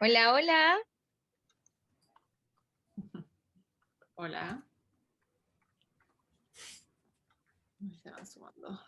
Hola, hola. Hola. Se van sumando.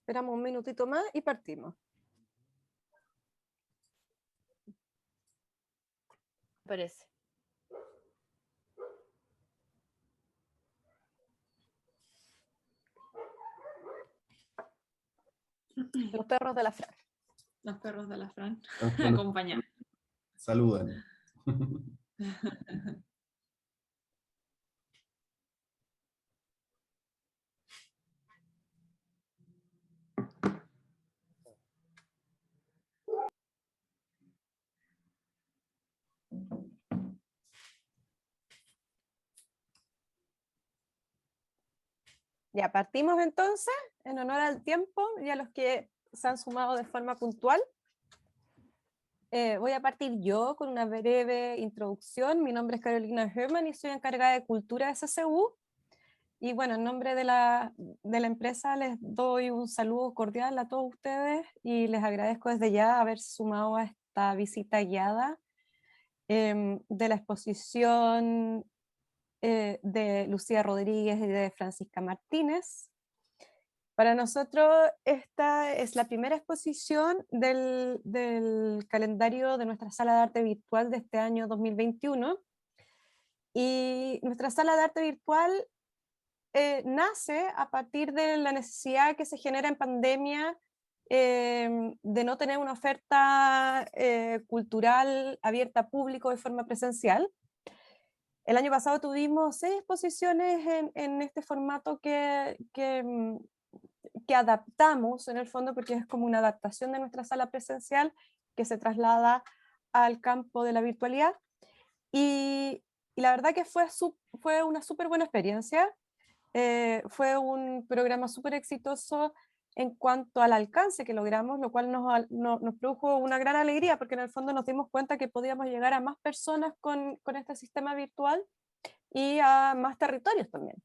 Esperamos un minutito más y partimos. Parece. Los perros de la Fran. Los perros de la Fran Bueno, acompañan. saludan. Ya partimos entonces, en honor al tiempo y a los que se han sumado de forma puntual. Voy a partir yo con una breve introducción. Mi nombre es Carolina Herman y soy encargada de Cultura de SCU. Y bueno, en nombre de la empresa les doy un saludo cordial a todos ustedes y les agradezco desde ya haber sumado a esta visita guiada de la exposición de Lucía Rodríguez y de Francisca Martínez. Para nosotros esta es la primera exposición del calendario de nuestra sala de arte virtual de este año 2021. Y nuestra sala de arte virtual nace a partir de la necesidad que se genera en pandemia de no tener una oferta cultural abierta a público de forma presencial. El año pasado tuvimos 6 exposiciones en este formato que adaptamos en el fondo, porque es como una adaptación de nuestra sala presencial que se traslada al campo de la virtualidad. Y la verdad que fue una súper buena experiencia. Fue un programa súper exitoso en cuanto al alcance que logramos, lo cual nos produjo una gran alegría, porque en el fondo nos dimos cuenta que podíamos llegar a más personas con este sistema virtual y a más territorios también.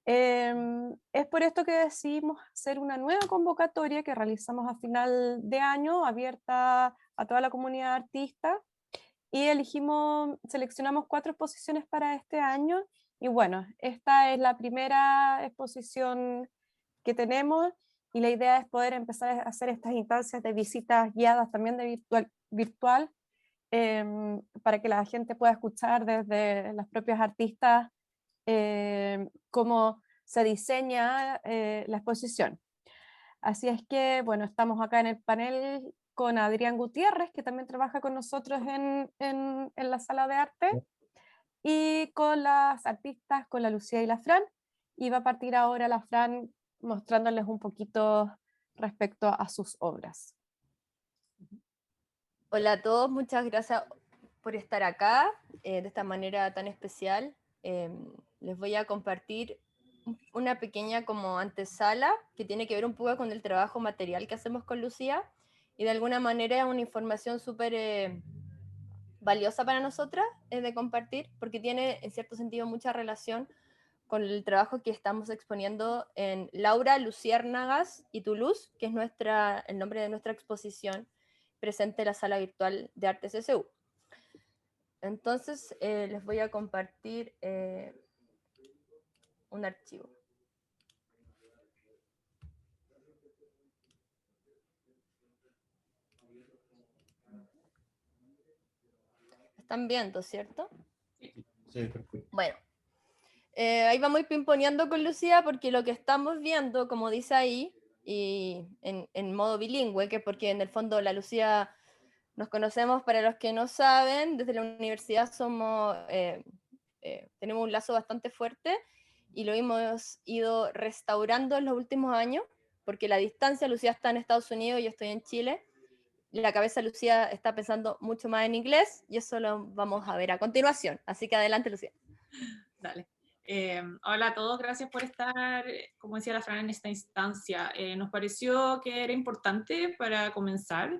Es por esto que decidimos hacer una nueva convocatoria que realizamos a final de año, abierta a toda la comunidad artista, y seleccionamos 4 exposiciones para este año, y bueno, esta es la primera exposición que tenemos, y la idea es poder empezar a hacer estas instancias de visitas guiadas también de virtual para que la gente pueda escuchar desde las propias artistas cómo se diseña la exposición. Así es que, bueno, estamos acá en el panel con Adrián Gutiérrez, que también trabaja con nosotros en la sala de arte, y con las artistas, con la Lucía y la Fran, y va a partir ahora la Fran mostrándoles un poquito respecto a sus obras. Hola a todos, muchas gracias por estar acá de esta manera tan especial. Les voy a compartir una pequeña como antesala que tiene que ver un poco con el trabajo material que hacemos con Lucía, y de alguna manera es una información súper valiosa para nosotras de compartir, porque tiene en cierto sentido mucha relación con el trabajo que estamos exponiendo en Laura, Luciérnagas y Toulouse, que es el nombre de nuestra exposición presente en la sala virtual de Arte SCU. Entonces les voy a compartir un archivo. ¿Están viendo, cierto? Sí, perfecto. Bueno, ahí vamos a ir pimponeando con Lucía, porque lo que estamos viendo, como dice ahí, y en modo bilingüe, que es porque en el fondo la Lucía nos conocemos, para los que no saben, desde la universidad tenemos un lazo bastante fuerte y lo hemos ido restaurando en los últimos años. porque la distancia, Lucía está en Estados Unidos y yo estoy en Chile. La cabeza de Lucía está pensando mucho más en inglés y eso lo vamos a ver a continuación. Así que adelante, Lucía. Dale. Hola a todos, gracias por estar, como decía la Fran, en esta instancia. Nos pareció que era importante para comenzar,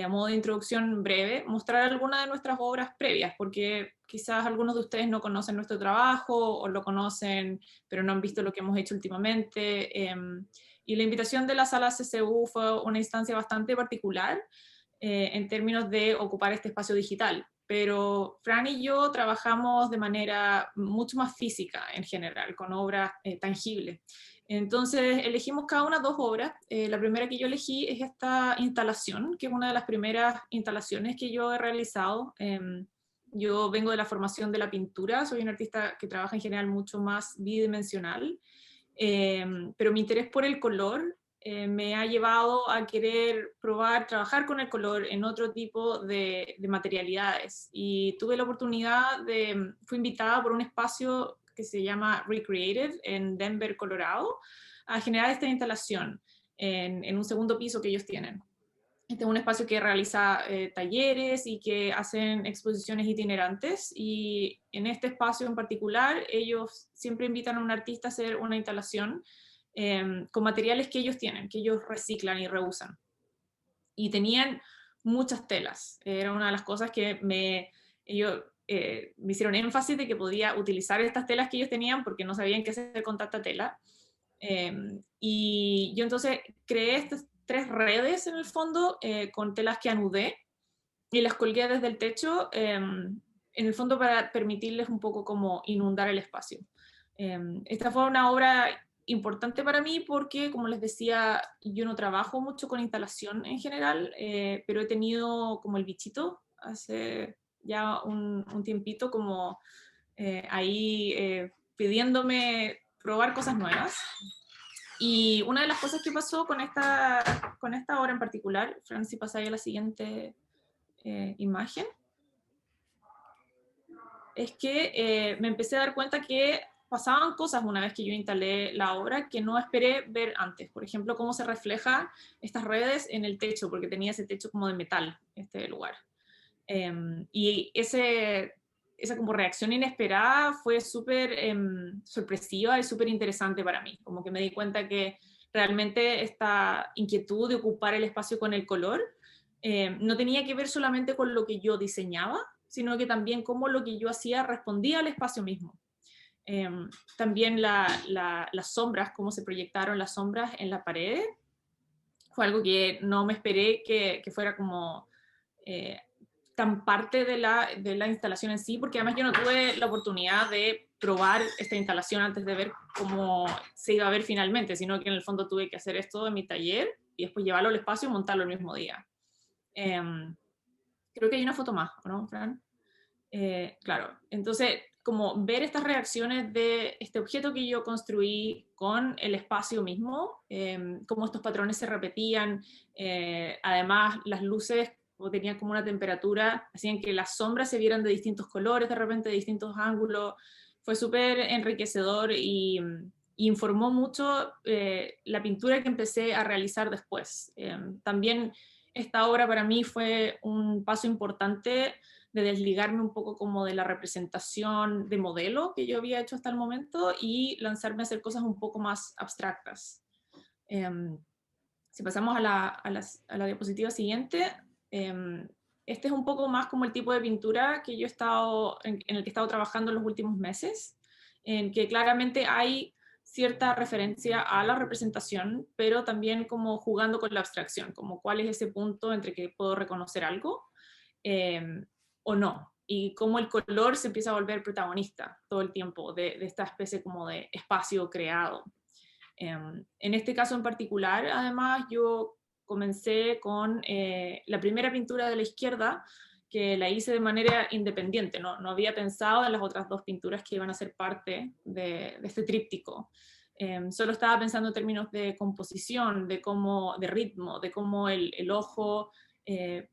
a modo de introducción breve, mostrar algunas de nuestras obras previas, porque quizás algunos de ustedes no conocen nuestro trabajo o lo conocen, pero no han visto lo que hemos hecho últimamente. Y la invitación de la sala CCU fue una instancia bastante particular en términos de ocupar este espacio digital. Pero Fran y yo trabajamos de manera mucho más física en general, con obras tangibles. Entonces elegimos cada una dos obras. La primera que yo elegí es esta instalación, que es una de las primeras instalaciones que yo he realizado. Yo vengo de la formación de la pintura, soy un artista que trabaja en general mucho más bidimensional, pero mi interés por el color me ha llevado a querer probar, trabajar con el color en otro tipo de materialidades. Y tuve la oportunidad fui invitada por un espacio que se llama Recreative en Denver, Colorado, a generar esta instalación en un segundo piso que ellos tienen. Este es un espacio que realiza talleres y que hacen exposiciones itinerantes, y en este espacio en particular ellos siempre invitan a un artista a hacer una instalación con materiales que ellos tienen, que ellos reciclan y reusan. Y tenían muchas telas. Era una de las cosas que ellos me hicieron énfasis de que podía utilizar estas telas que ellos tenían porque no sabían qué hacer con tanta tela. Y yo entonces creé estas 3 redes en el fondo con telas que anudé y las colgué desde el techo, en el fondo para permitirles un poco como inundar el espacio. Esta fue una obra importante para mí porque, como les decía, yo no trabajo mucho con instalación en general, pero he tenido como el bichito hace ya un tiempito como ahí pidiéndome probar cosas nuevas. Y una de las cosas que pasó con esta obra en particular, Fran, si pasáis a la siguiente imagen, es que me empecé a dar cuenta que pasaban cosas una vez que yo instalé la obra que no esperé ver antes. Por ejemplo, cómo se refleja estas redes en el techo, porque tenía ese techo como de metal, este lugar. Y esa como reacción inesperada fue súper sorpresiva y súper interesante para mí. Como que me di cuenta que realmente esta inquietud de ocupar el espacio con el color no tenía que ver solamente con lo que yo diseñaba, sino que también cómo lo que yo hacía respondía al espacio mismo. También las sombras, cómo se proyectaron las sombras en la pared, fue algo que no me esperé que fuera como tan parte de la instalación en sí, porque además yo no tuve la oportunidad de probar esta instalación antes de ver cómo se iba a ver finalmente, sino que en el fondo tuve que hacer esto en mi taller y después llevarlo al espacio y montarlo el mismo día. Creo que hay una foto más, ¿no, Fran? Claro, entonces como ver estas reacciones de este objeto que yo construí con el espacio mismo, cómo estos patrones se repetían, además las luces o tenían como una temperatura, hacían que las sombras se vieran de distintos colores, de repente de distintos ángulos, fue súper enriquecedor y informó mucho la pintura que empecé a realizar después. También esta obra para mí fue un paso importante de desligarme un poco como de la representación de modelo que yo había hecho hasta el momento y lanzarme a hacer cosas un poco más abstractas. Si pasamos a la diapositiva siguiente, este es un poco más como el tipo de pintura que yo he estado, en el que he estado trabajando en los últimos meses, en que claramente hay cierta referencia a la representación, pero también como jugando con la abstracción, como cuál es ese punto entre que puedo reconocer algo o no, y cómo el color se empieza a volver protagonista todo el tiempo de esta especie como de espacio creado. En este caso en particular, además, yo comencé con la primera pintura de la izquierda, que la hice de manera independiente, no había pensado en las otras 2 pinturas que iban a ser parte de este tríptico. Solo estaba pensando en términos de composición, de ritmo, de cómo el ojo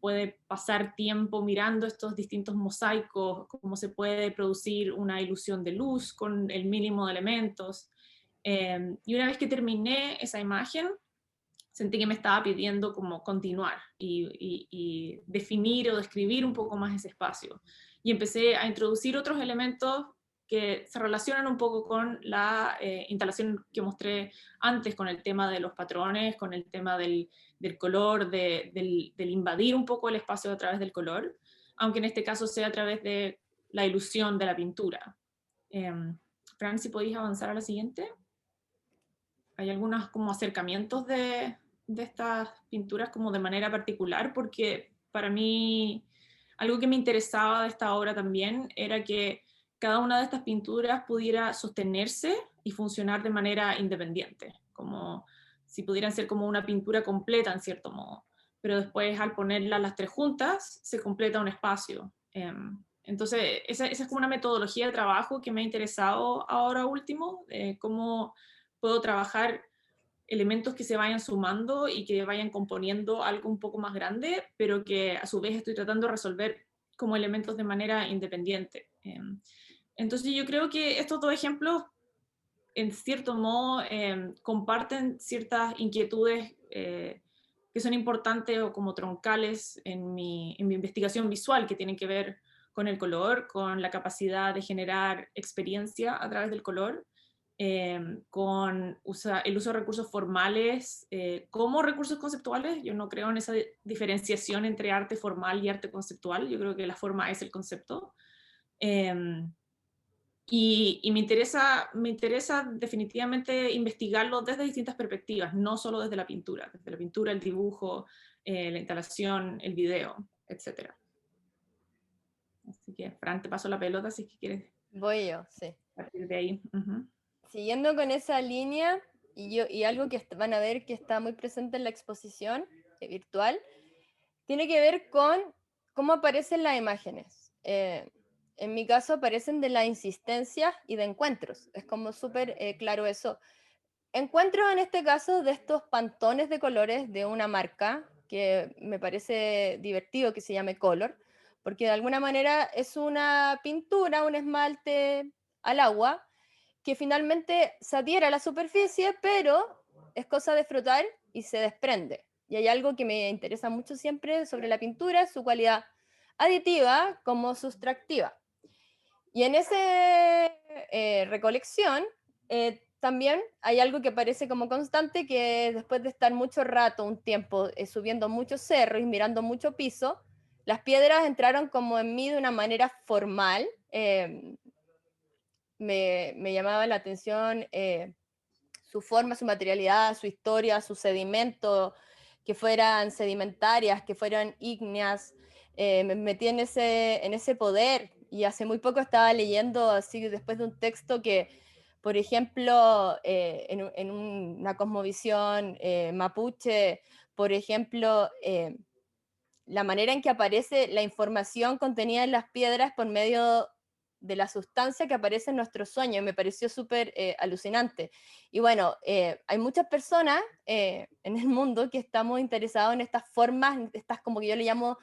puede pasar tiempo mirando estos distintos mosaicos, cómo se puede producir una ilusión de luz con el mínimo de elementos. Y una vez que terminé esa imagen, sentí que me estaba pidiendo como continuar y definir o describir un poco más ese espacio. Y empecé a introducir otros elementos que se relacionan un poco con la instalación que mostré antes, con el tema de los patrones, con el tema del color, del invadir un poco el espacio a través del color, aunque en este caso sea a través de la ilusión de la pintura. Fran, si podéis avanzar a la siguiente. Hay algunos como acercamientos de estas pinturas como de manera particular, porque para mí algo que me interesaba de esta obra también era que cada una de estas pinturas pudiera sostenerse y funcionar de manera independiente, como si pudieran ser como una pintura completa en cierto modo, pero después al ponerlas las tres juntas se completa un espacio. Entonces esa es como una metodología de trabajo que me ha interesado ahora último, cómo puedo trabajar elementos que se vayan sumando y que vayan componiendo algo un poco más grande, pero que a su vez estoy tratando de resolver como elementos de manera independiente. Entonces yo creo que estos dos ejemplos, en cierto modo, comparten ciertas inquietudes que son importantes o como troncales en mi investigación visual, que tienen que ver con el color, con la capacidad de generar experiencia a través del color, con el uso de recursos formales como recursos conceptuales. Yo no creo en esa diferenciación entre arte formal y arte conceptual. Yo creo que la forma es el concepto. Y me interesa definitivamente investigarlo desde distintas perspectivas, no solo desde la pintura, el dibujo, la instalación, el video, etc. Así que, Fran, te paso la pelota si es que quieres Voy yo, sí. partir de ahí. Siguiendo con esa línea, y algo que van a ver que está muy presente en la exposición virtual, tiene que ver con cómo aparecen las imágenes. En mi caso aparecen de la insistencia y de encuentros. Es como súper claro eso. Encuentros en este caso de estos pantones de colores de una marca que me parece divertido que se llame Color, porque de alguna manera es una pintura, un esmalte al agua, que finalmente se adhiere a la superficie, pero es cosa de frotar y se desprende. Y hay algo que me interesa mucho siempre sobre la pintura, su cualidad aditiva como sustractiva. Y en esa recolección también hay algo que parece como constante, que después de estar mucho rato, un tiempo, subiendo muchos cerros y mirando mucho piso, las piedras entraron como en mí de una manera formal. Me llamaba la atención su forma, su materialidad, su historia, su sedimento, que fueran sedimentarias, que fueran ígneas. Me metí en ese poder, y hace muy poco estaba leyendo así después de un texto que, por ejemplo, en una cosmovisión mapuche, por ejemplo, la manera en que aparece la información contenida en las piedras por medio de la sustancia que aparece en nuestro sueño, y me pareció súper alucinante. Y bueno, hay muchas personas en el mundo que estamos interesados en estas formas, estas como que yo le llamo,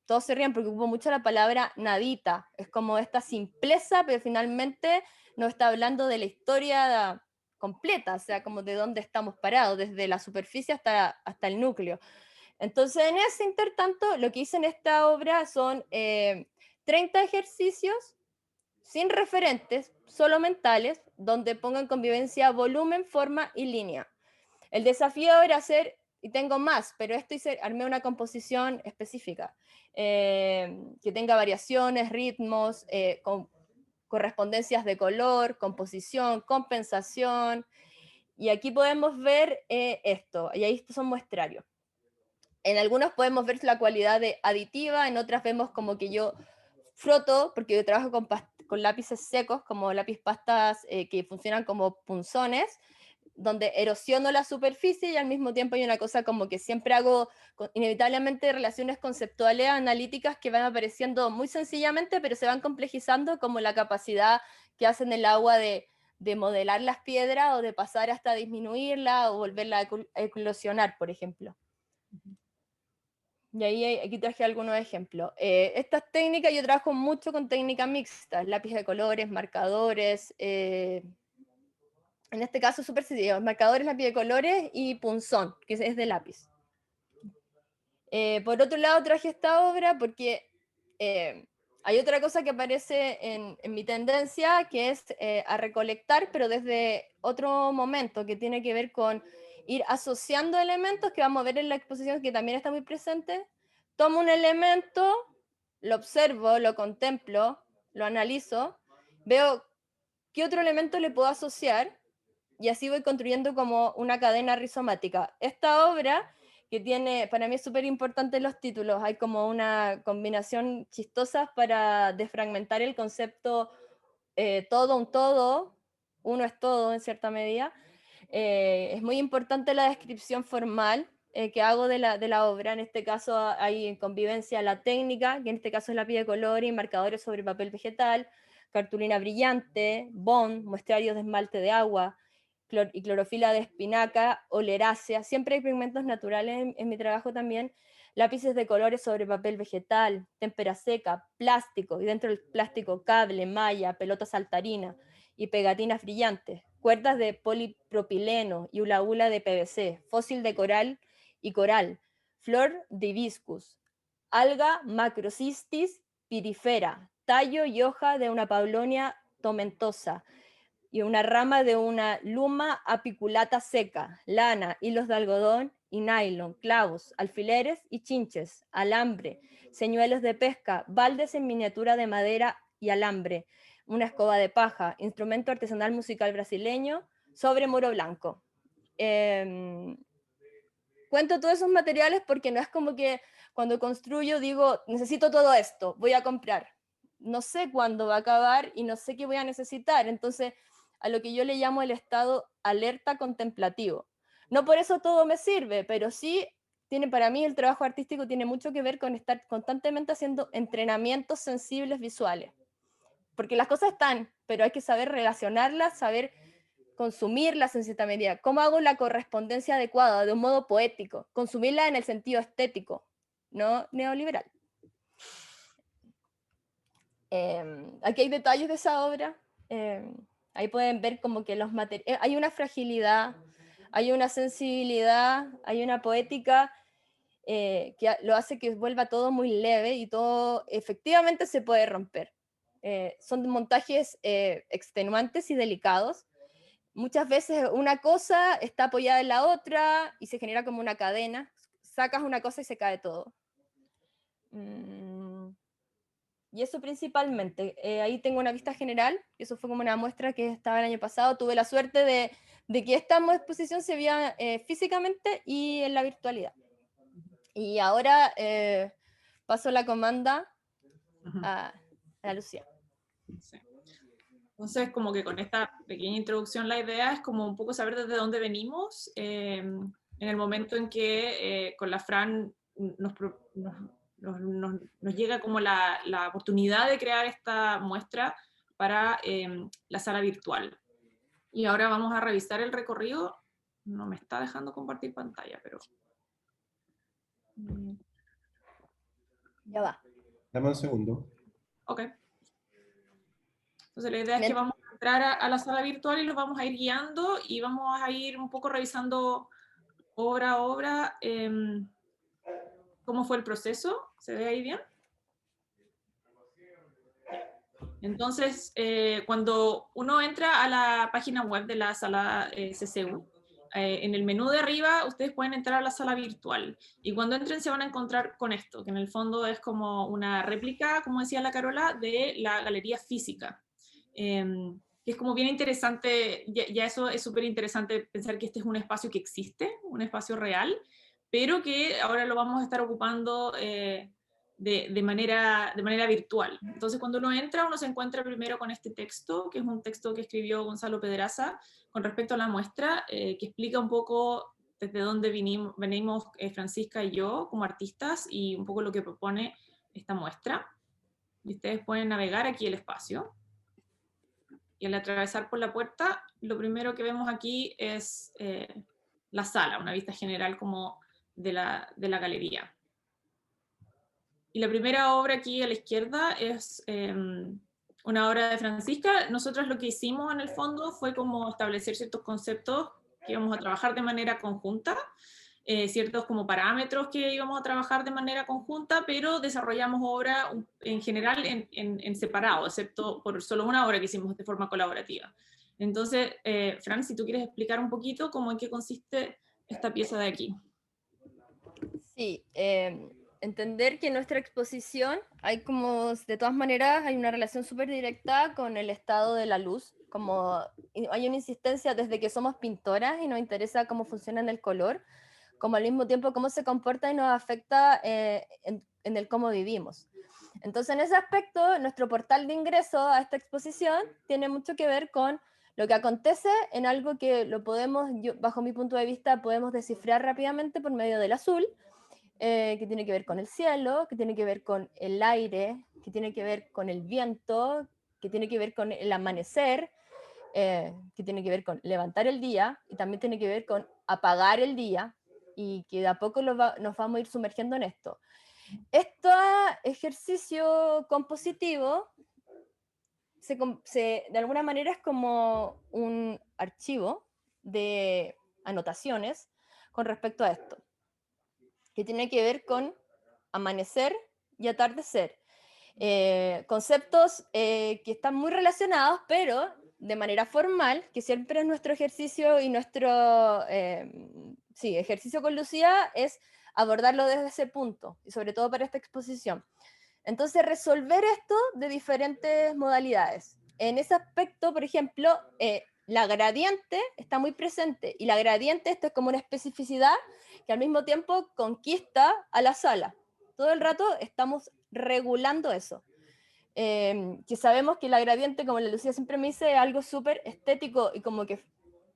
todos se ríen porque ocupo mucho la palabra nadita, es como esta simpleza, pero finalmente nos está hablando de la historia completa, o sea, como de dónde estamos parados, desde la superficie hasta el núcleo. Entonces, en ese intertanto, lo que hice en esta obra son 30 ejercicios sin referentes, solo mentales, donde pongo en convivencia volumen, forma y línea. El desafío era hacer, y tengo más, pero armé una composición específica, que tenga variaciones, ritmos, con correspondencias de color, composición, compensación, y aquí podemos ver esto, y ahí estos son muestrarios. En algunos podemos ver la cualidad de aditiva, en otras vemos como que yo froto, porque yo trabajo con lápices secos, como lápiz pastas que funcionan como punzones, donde erosiono la superficie, y al mismo tiempo hay una cosa como que siempre hago inevitablemente relaciones conceptuales, analíticas, que van apareciendo muy sencillamente, pero se van complejizando, como la capacidad que hacen el agua de modelar las piedras, o de pasar hasta disminuirla, o volverla a eclosionar, por ejemplo. Y ahí aquí traje algunos ejemplos. Estas técnicas, yo trabajo mucho con técnicas mixtas, lápiz de colores, marcadores, En este caso súper sencillo, marcadores, lápiz de colores y punzón, que es de lápiz. Por otro lado traje esta obra porque hay otra cosa que aparece en mi tendencia, que es a recolectar, pero desde otro momento, que tiene que ver con ir asociando elementos que vamos a ver en la exposición, que también está muy presente. Tomo un elemento, lo observo, lo contemplo, lo analizo, veo qué otro elemento le puedo asociar, y así voy construyendo como una cadena rizomática. Esta obra, que tiene, para mí es súper importante los títulos, hay como una combinación chistosa para desfragmentar el concepto todo un todo, uno es todo en cierta medida. Es muy importante la descripción formal que hago de la obra. En este caso hay en convivencia la técnica, que en este caso es lápiz de color y marcadores sobre papel vegetal, cartulina brillante, bond, muestrarios de esmalte de agua, y clorofila de espinaca, olerácea. Siempre hay pigmentos naturales en mi trabajo también. Lápices de colores sobre papel vegetal, témpera seca, plástico, y dentro del plástico cable, malla, pelota saltarina y pegatinas brillantes, cuerdas de polipropileno y hula hula de PVC, fósil de coral y coral, flor de hibiscus, alga macrocystis pirifera, tallo y hoja de una pablonia tomentosa, y una rama de una luma apiculata seca, lana, hilos de algodón y nylon, clavos, alfileres y chinches, alambre, señuelos de pesca, baldes en miniatura de madera y alambre, una escoba de paja, instrumento artesanal musical brasileño, sobre muro blanco. Cuento todos esos materiales porque no es como que cuando construyo digo, necesito todo esto, voy a comprar. No sé cuándo va a acabar y no sé qué voy a necesitar. Entonces, a lo que yo le llamo el estado alerta contemplativo. No por eso todo me sirve, pero sí tiene, para mí el trabajo artístico tiene mucho que ver con estar constantemente haciendo entrenamientos sensibles visuales. Porque las cosas están, pero hay que saber relacionarlas, saber consumirlas en cierta medida. ¿Cómo hago la correspondencia adecuada de un modo poético? Consumirla en el sentido estético, no neoliberal. Aquí hay detalles de esa obra. Ahí pueden ver como que los materiales, hay una fragilidad, hay una sensibilidad, hay una poética que lo hace que vuelva todo muy leve y todo efectivamente se puede romper. Son montajes extenuantes y delicados. Muchas veces una cosa está apoyada en la otra y se genera como una cadena. Sacas una cosa y se cae todo. Y eso principalmente. Ahí tengo una vista general. Eso fue como una muestra que estaba el año pasado. Tuve la suerte de que esta exposición se veía físicamente y en la virtualidad. Y ahora paso la comanda a Lucía. Sí. Entonces, como que con esta pequeña introducción, la idea es como un poco saber desde dónde venimos, en el momento en que con la Fran nos llega como la oportunidad de crear esta muestra para la sala virtual. Y ahora vamos a revisar el recorrido. No me está dejando compartir pantalla, pero... Ya va. Dame un segundo. Ok. Entonces la idea es que vamos a entrar a la sala virtual y los vamos a ir guiando y vamos a ir un poco revisando obra a obra cómo fue el proceso. ¿Se ve ahí bien? Entonces, cuando uno entra a la página web de la sala CCU, en el menú de arriba ustedes pueden entrar a la sala virtual y cuando entren se van a encontrar con esto, que en el fondo es como una réplica, como decía la Carola, de la galería física. Que es como bien interesante, ya eso es súper interesante pensar que este es un espacio que existe, un espacio real, pero que ahora lo vamos a estar ocupando de manera virtual. Entonces cuando uno entra, uno se encuentra primero con este texto, que es un texto que escribió Gonzalo Pedraza con respecto a la muestra, que explica un poco desde dónde venimos Francisca y yo como artistas y un poco lo que propone esta muestra. Y ustedes pueden navegar aquí el espacio. Y al atravesar por la puerta, lo primero que vemos aquí es la sala, una vista general como de la galería. Y la primera obra aquí a la izquierda es una obra de Francisca. Nosotros lo que hicimos en el fondo fue como establecer ciertos conceptos que íbamos a trabajar de manera conjunta, ciertos como parámetros que íbamos a trabajar de manera conjunta, pero desarrollamos obra en general en separado, excepto por solo una obra que hicimos de forma colaborativa. Entonces, Fran, si tú quieres explicar un poquito cómo en qué consiste esta pieza de aquí. Sí, entender que en nuestra exposición hay como, de todas maneras, hay una relación súper directa con el estado de la luz, como hay una insistencia desde que somos pintoras y nos interesa cómo funciona el color, como al mismo tiempo cómo se comporta y nos afecta en el cómo vivimos. Entonces, en ese aspecto, nuestro portal de ingreso a esta exposición tiene mucho que ver con lo que acontece en algo que lo podemos, bajo mi punto de vista, podemos descifrar rápidamente por medio del azul, que tiene que ver con el cielo, que tiene que ver con el aire, que tiene que ver con el viento, que tiene que ver con el amanecer, que tiene que ver con levantar el día, y también tiene que ver con apagar el día, y que de a poco nos vamos a ir sumergiendo en esto. Este ejercicio compositivo de alguna manera es como un archivo de anotaciones con respecto a esto, que tiene que ver con amanecer y atardecer. Conceptos que están muy relacionados, pero de manera formal, que siempre es nuestro ejercicio y nuestro ejercicio con Lucía es abordarlo desde ese punto, y sobre todo para esta exposición. Entonces, resolver esto de diferentes modalidades. En ese aspecto, por ejemplo, la gradiente está muy presente, y la gradiente, esto es como una especificidad que al mismo tiempo conquista a la sala. Todo el rato estamos regulando eso. Que sabemos que la gradiente, como la Lucía siempre me dice, es algo súper estético y como que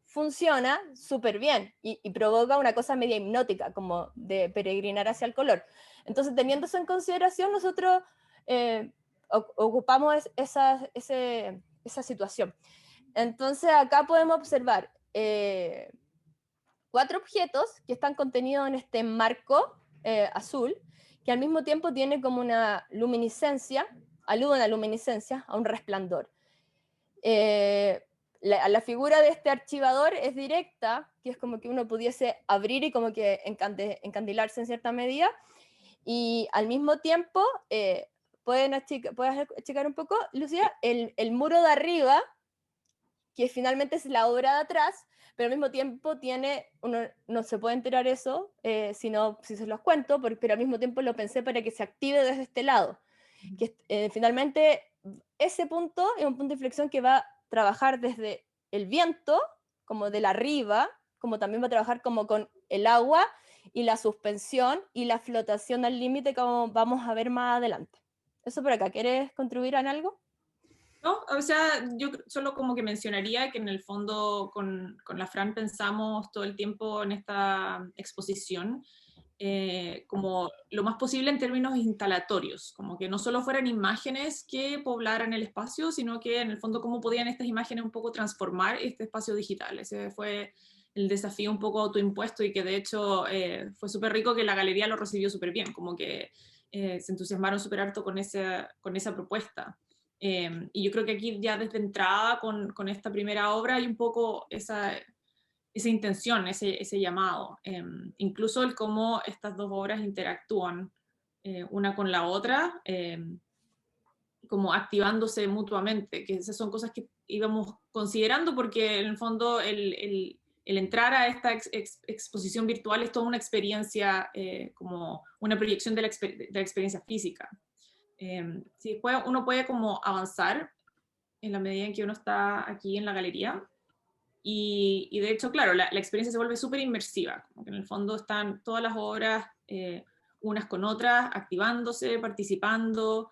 funciona súper bien y provoca una cosa media hipnótica, como de peregrinar hacia el color. Entonces, teniendo eso en consideración, nosotros ocupamos esa situación. Entonces, acá podemos observar 4 objetos que están contenidos en este marco azul, que al mismo tiempo tiene como una luminiscencia, alude a la luminiscencia, a un resplandor. La figura de este archivador es directa, que es como que uno pudiese abrir y como que encandilarse en cierta medida, y al mismo tiempo, ¿puedes achicar un poco, Lucía? El muro de arriba, que finalmente es la obra de atrás, pero al mismo tiempo uno no se puede enterar eso si se los cuento, pero al mismo tiempo lo pensé para que se active desde este lado, que finalmente ese punto es un punto de inflexión que va a trabajar desde el viento, como de la arriba, como también va a trabajar como con el agua y la suspensión y la flotación al límite, como vamos a ver más adelante. Eso por acá. ¿Quieres contribuir en algo? No, o sea, yo solo como que mencionaría que en el fondo con la Fran pensamos todo el tiempo en esta exposición como lo más posible en términos instalatorios, como que no solo fueran imágenes que poblaran el espacio, sino que en el fondo cómo podían estas imágenes un poco transformar este espacio digital. Ese fue el desafío un poco autoimpuesto y que de hecho fue súper rico que la galería lo recibió súper bien, como que se entusiasmaron súper harto con esa propuesta. Y yo creo que aquí ya desde entrada con esta primera obra hay un poco esa intención, ese llamado. Incluso el cómo estas dos obras interactúan una con la otra, como activándose mutuamente, que esas son cosas que íbamos considerando porque en el fondo el entrar a esta exposición virtual es toda una experiencia, como una proyección de la experiencia física. Sí, después uno puede como avanzar en la medida en que uno está aquí en la galería. Y de hecho, claro, la experiencia se vuelve súper inmersiva, como que en el fondo están todas las obras unas con otras, activándose, participando,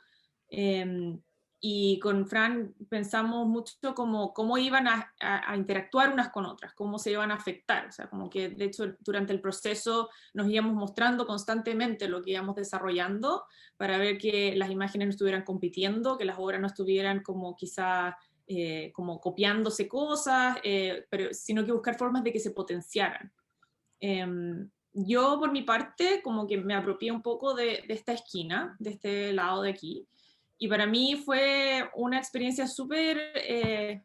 y con Fran pensamos mucho como cómo iban a interactuar unas con otras, cómo se iban a afectar, o sea, como que de hecho durante el proceso nos íbamos mostrando constantemente lo que íbamos desarrollando para ver que las imágenes no estuvieran compitiendo, que las obras no estuvieran como quizá como copiándose cosas, pero, sino que buscar formas de que se potenciaran. Yo por mi parte como que me apropié un poco de esta esquina, de este lado de aquí, Y para mí fue una experiencia súper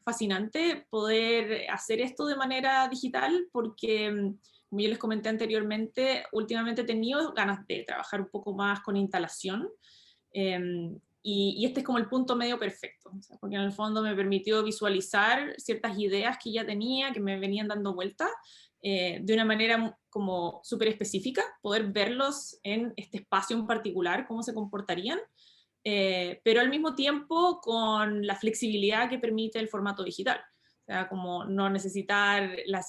fascinante poder hacer esto de manera digital, porque, como yo les comenté anteriormente, últimamente he tenido ganas de trabajar un poco más con instalación, y este es como el punto medio perfecto, o sea, porque en el fondo me permitió visualizar ciertas ideas que ya tenía, que me venían dando vueltas, de una manera como súper específica, poder verlos en este espacio en particular, cómo se comportarían, pero al mismo tiempo con la flexibilidad que permite el formato digital. O sea, como no necesitar la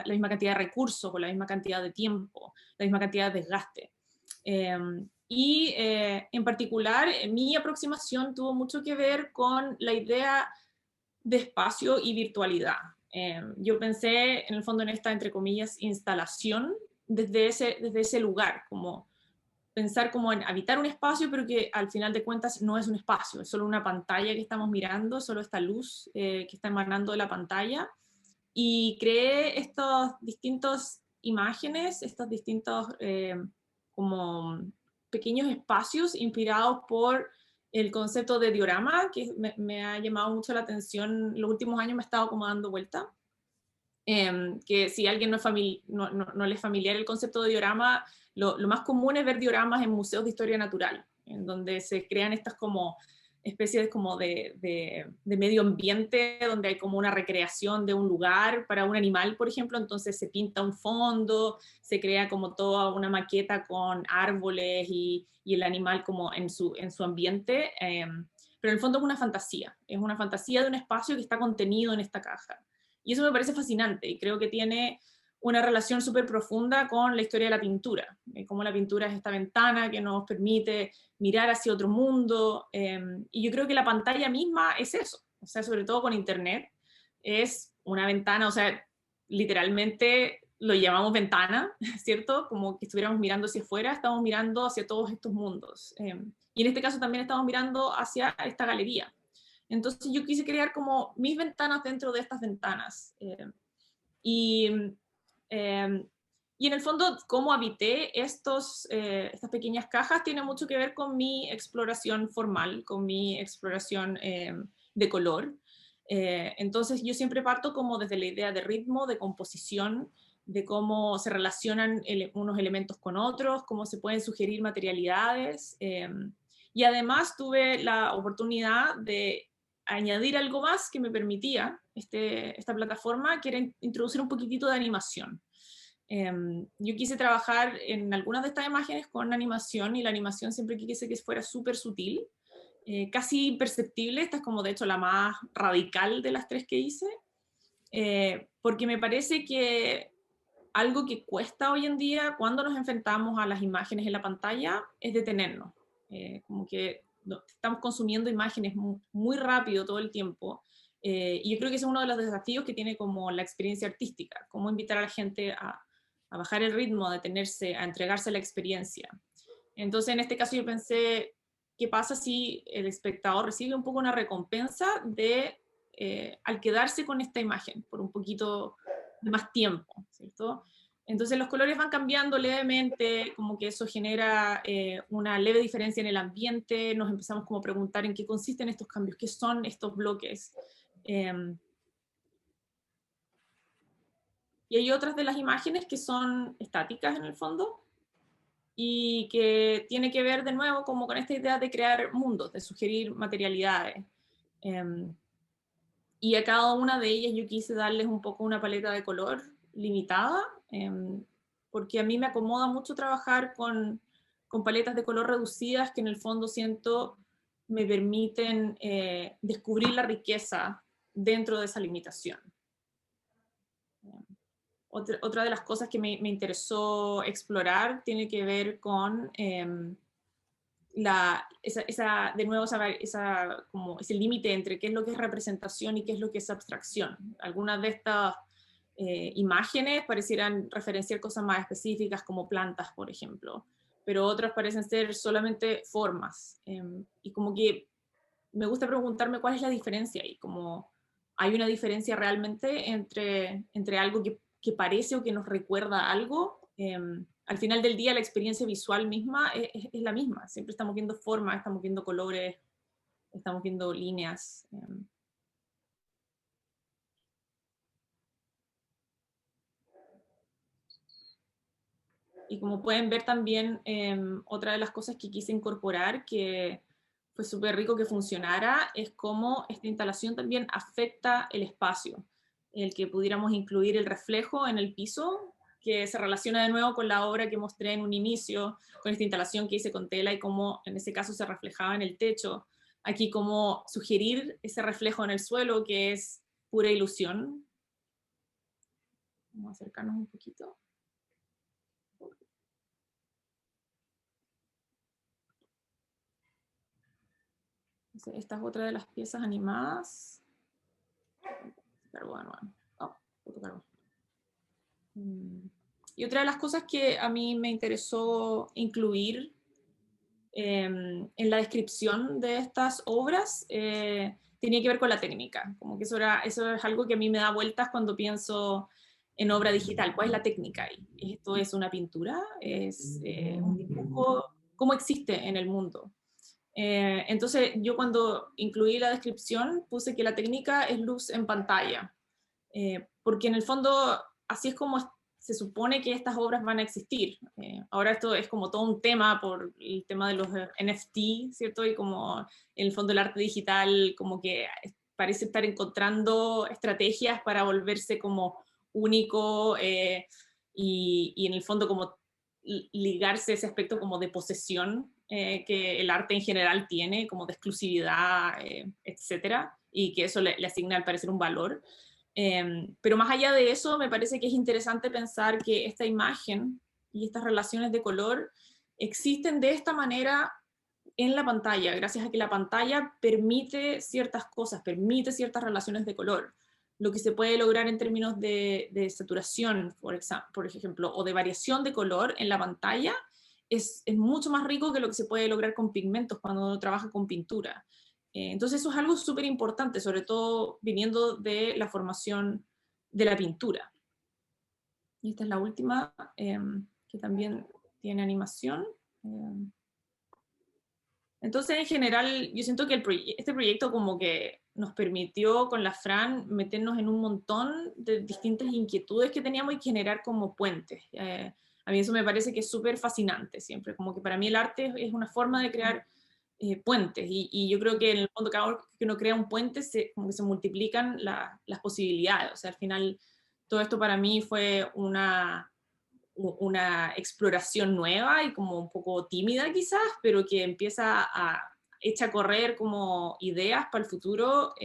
misma cantidad de recursos o la misma cantidad de tiempo, la misma cantidad de desgaste. En particular, mi aproximación tuvo mucho que ver con la idea de espacio y virtualidad. Yo pensé, en el fondo, en esta, entre comillas, instalación desde ese lugar, como pensar como en habitar un espacio, pero que al final de cuentas no es un espacio, es solo una pantalla que estamos mirando, solo esta luz que está emanando de la pantalla. Y creé estas distintas imágenes, estos distintos como pequeños espacios inspirados por el concepto de diorama, que me ha llamado mucho la atención, los últimos años me ha estado como dando vuelta. Que si alguien no le es familiar el concepto de diorama, lo más común es ver dioramas en museos de historia natural, en donde se crean estas como especies como de medio ambiente, donde hay como una recreación de un lugar para un animal, por ejemplo, entonces se pinta un fondo, se crea como toda una maqueta con árboles y el animal como en su ambiente, pero en el fondo es una fantasía de un espacio que está contenido en esta caja. Y eso me parece fascinante y creo que tiene una relación súper profunda con la historia de la pintura, cómo la pintura es esta ventana que nos permite mirar hacia otro mundo, y yo creo que la pantalla misma es eso, o sea, sobre todo con internet, es una ventana, o sea, literalmente lo llamamos ventana, ¿cierto? Como que estuviéramos mirando hacia afuera, estamos mirando hacia todos estos mundos, y en este caso también estamos mirando hacia esta galería. Entonces yo quise crear como mis ventanas dentro de estas ventanas. Y, eh, y en el fondo, cómo habité estas pequeñas cajas tiene mucho que ver con mi exploración formal, con mi exploración de color. Entonces yo siempre parto como desde la idea de ritmo, de composición, de cómo se relacionan unos elementos con otros, cómo se pueden sugerir materialidades. Y además tuve la oportunidad de añadir algo más que me permitía esta plataforma, que era introducir un poquitito de animación. Yo quise trabajar en algunas de estas imágenes con animación, y la animación siempre quise que fuera súper sutil, casi imperceptible. Esta es como de hecho la más radical de las tres que hice, porque me parece que algo que cuesta hoy en día cuando nos enfrentamos a las imágenes en la pantalla es detenernos. Como que estamos consumiendo imágenes muy rápido todo el tiempo, y yo creo que ese es uno de los desafíos que tiene como la experiencia artística, cómo invitar a la gente a bajar el ritmo, a detenerse, a entregarse a la experiencia. Entonces en este caso yo pensé, ¿qué pasa si el espectador recibe un poco una recompensa al quedarse con esta imagen por un poquito de más tiempo, ¿cierto? Entonces los colores van cambiando levemente, como que eso genera una leve diferencia en el ambiente, nos empezamos como a preguntar en qué consisten estos cambios, qué son estos bloques. Y hay otras de las imágenes que son estáticas en el fondo, y que tiene que ver de nuevo como con esta idea de crear mundos, de sugerir materialidades. Y a cada una de ellas yo quise darles un poco una paleta de color limitada, porque a mí me acomoda mucho trabajar con paletas de color reducidas que en el fondo siento me permiten descubrir la riqueza dentro de esa limitación. Otra de las cosas que me interesó explorar tiene que ver con de nuevo como ese límite entre qué es lo que es representación y qué es lo que es abstracción. Algunas de estas imágenes parecieran referenciar cosas más específicas como plantas, por ejemplo, pero otras parecen ser solamente formas. Y como que me gusta preguntarme cuál es la diferencia ahí, como hay una diferencia realmente entre algo que parece o que nos recuerda algo. Al final del día la experiencia visual misma es la misma, siempre estamos viendo formas, estamos viendo colores, estamos viendo líneas. Y como pueden ver también, otra de las cosas que quise incorporar, que fue súper rico que funcionara, es cómo esta instalación también afecta el espacio. El que pudiéramos incluir el reflejo en el piso, que se relaciona de nuevo con la obra que mostré en un inicio, con esta instalación que hice con tela y cómo en ese caso se reflejaba en el techo. Aquí cómo sugerir ese reflejo en el suelo, que es pura ilusión. Vamos a acercarnos un poquito. Esta es otra de las piezas animadas. Carbón. Oh, carbón. Y otra de las cosas que a mí me interesó incluir en la descripción de estas obras tenía que ver con la técnica. Como que eso es algo que a mí me da vueltas cuando pienso en obra digital. ¿Cuál es la técnica ahí? ¿Esto es una pintura? ¿Es un dibujo? ¿Cómo existe en el mundo? Entonces yo cuando incluí la descripción puse que la técnica es luz en pantalla, porque en el fondo así es como se supone que estas obras van a existir. Ahora esto es como todo un tema por el tema de los NFT, ¿cierto? Y como en el fondo el arte digital como que parece estar encontrando estrategias para volverse como único y en el fondo como ligarse a ese aspecto como de posesión que el arte en general tiene, como de exclusividad, etcétera, y que eso le asigna al parecer un valor. Pero más allá de eso, me parece que es interesante pensar que esta imagen y estas relaciones de color existen de esta manera en la pantalla, gracias a que la pantalla permite ciertas cosas, permite ciertas relaciones de color. Lo que se puede lograr en términos de saturación, por ejemplo, o de variación de color en la pantalla, es mucho más rico que lo que se puede lograr con pigmentos cuando uno trabaja con pintura. Entonces eso es algo súper importante, sobre todo viniendo de la formación de la pintura. Y esta es la última, que también tiene animación. Entonces, en general, yo siento que este proyecto como que nos permitió con la Fran meternos en un montón de distintas inquietudes que teníamos y generar como puentes. A mí eso me parece que es súper fascinante siempre, como que para mí el arte es una forma de crear puentes y yo creo que en el fondo cada vez que uno crea un puente como que se multiplican las posibilidades. O sea, al final todo esto para mí fue una exploración nueva y como un poco tímida quizás, pero que empieza a echa a correr como ideas para el futuro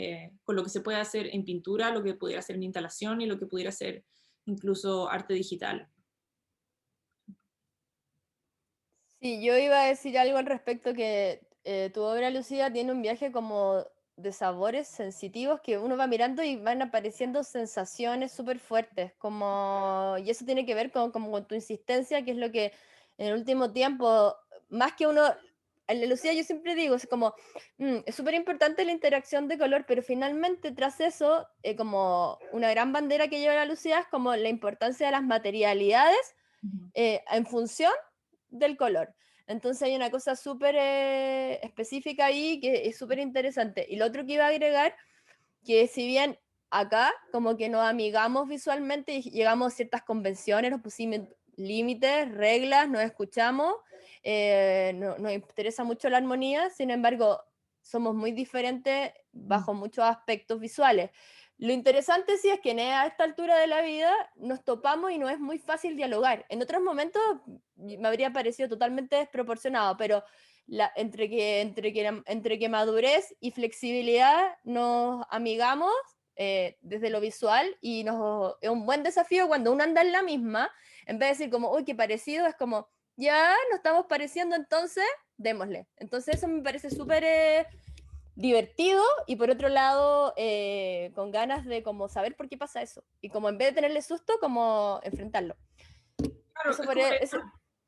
con lo que se puede hacer en pintura, lo que pudiera hacer en instalación y lo que pudiera hacer incluso arte digital. Sí, yo iba a decir algo al respecto que tu obra, Lucía, tiene un viaje como de sabores sensitivos que uno va mirando y van apareciendo sensaciones súper fuertes, como, y eso tiene que ver como con tu insistencia, que es lo que en el último tiempo, más que uno, en la Lucía yo siempre digo, es como, es súper importante la interacción de color, pero finalmente tras eso, como una gran bandera que lleva la Lucía es como la importancia de las materialidades en función del color. Entonces hay una cosa súper específica ahí que es súper interesante. Y lo otro que iba a agregar, que si bien acá como que nos amigamos visualmente y llegamos a ciertas convenciones, nos pusimos límites, reglas, nos escuchamos, nos interesa mucho la armonía, sin embargo, somos muy diferentes bajo muchos aspectos visuales. Lo interesante sí es que a esta altura de la vida nos topamos y no es muy fácil dialogar. En otros momentos me habría parecido totalmente desproporcionado, pero entre que madurez y flexibilidad nos amigamos desde lo visual y es un buen desafío cuando uno anda en la misma, en vez de decir como, uy, qué parecido, es como, ya nos estamos pareciendo, entonces démosle. Entonces eso me parece súper divertido y por otro lado con ganas de como saber por qué pasa eso y como en vez de tenerle susto, como enfrentarlo. Claro, Eso es por como eso.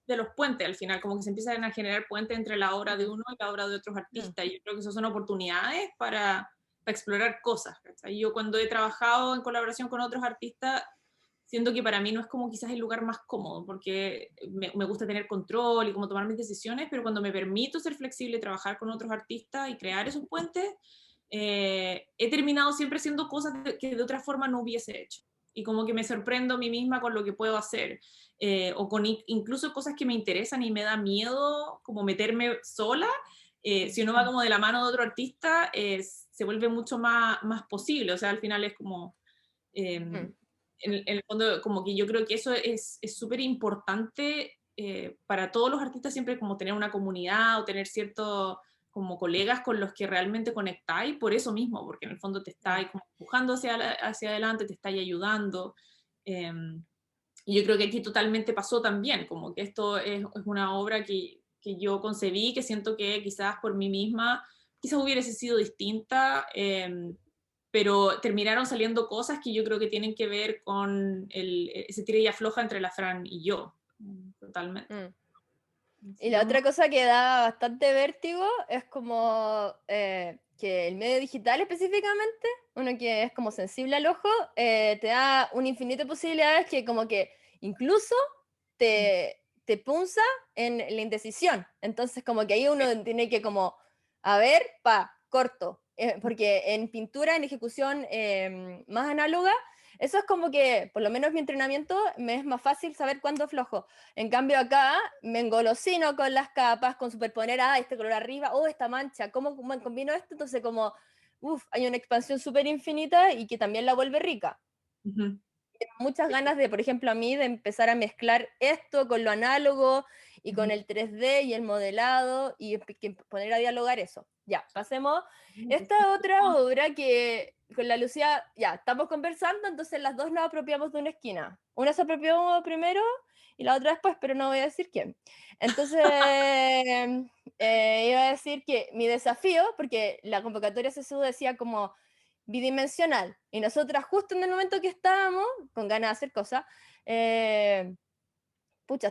de los puentes al final, como que se empiezan a generar puentes entre la obra de uno y la obra de otros artistas. Y yo creo que eso son oportunidades para explorar cosas. ¿Cachai? Yo cuando he trabajado en colaboración con otros artistas, siento que para mí no es como quizás el lugar más cómodo, porque me gusta tener control y como tomar mis decisiones, pero cuando me permito ser flexible, trabajar con otros artistas y crear esos puentes, he terminado siempre haciendo cosas que de otra forma no hubiese hecho. Y como que me sorprendo a mí misma con lo que puedo hacer, o con incluso cosas que me interesan y me da miedo como meterme sola. Si uno va como de la mano de otro artista, se vuelve mucho más posible. O sea, al final es como... en el fondo, como que yo creo que eso es súper importante para todos los artistas, siempre como tener una comunidad o tener ciertos como colegas con los que realmente conectáis, por eso mismo, porque en el fondo te estáis como empujando hacia adelante, te estáis ayudando. Y yo creo que aquí totalmente pasó también, como que esto es una obra que yo concebí, que siento que quizás por mí misma, quizás hubiese sido distinta, pero terminaron saliendo cosas que yo creo que tienen que ver con ese tira y afloja entre la Fran y yo, totalmente. Y la otra cosa que da bastante vértigo es como que el medio digital específicamente, uno que es como sensible al ojo, te da un infinito de posibilidades que como que incluso te punza en la indecisión. Entonces como que ahí uno tiene que como, a ver, corto. Porque en pintura, en ejecución más análoga, eso es como que, por lo menos mi entrenamiento, me es más fácil saber cuándo aflojo. En cambio acá me engolosino con las capas, con superponer, este color arriba, esta mancha, ¿cómo combino esto? Entonces como, hay una expansión súper infinita y que también la vuelve rica. Uh-huh. Muchas ganas de, por ejemplo, a mí, de empezar a mezclar esto con lo análogo y con el 3D y el modelado y poner a dialogar eso. Ya, pasemos. Esta otra obra que con la Lucía, ya, estamos conversando, entonces las dos nos apropiamos de una esquina. Una se apropió primero y la otra después, pero no voy a decir quién. Entonces, iba a decir que mi desafío, porque la convocatoria CSU decía como bidimensional, y nosotras justo en el momento que estábamos, con ganas de hacer cosas,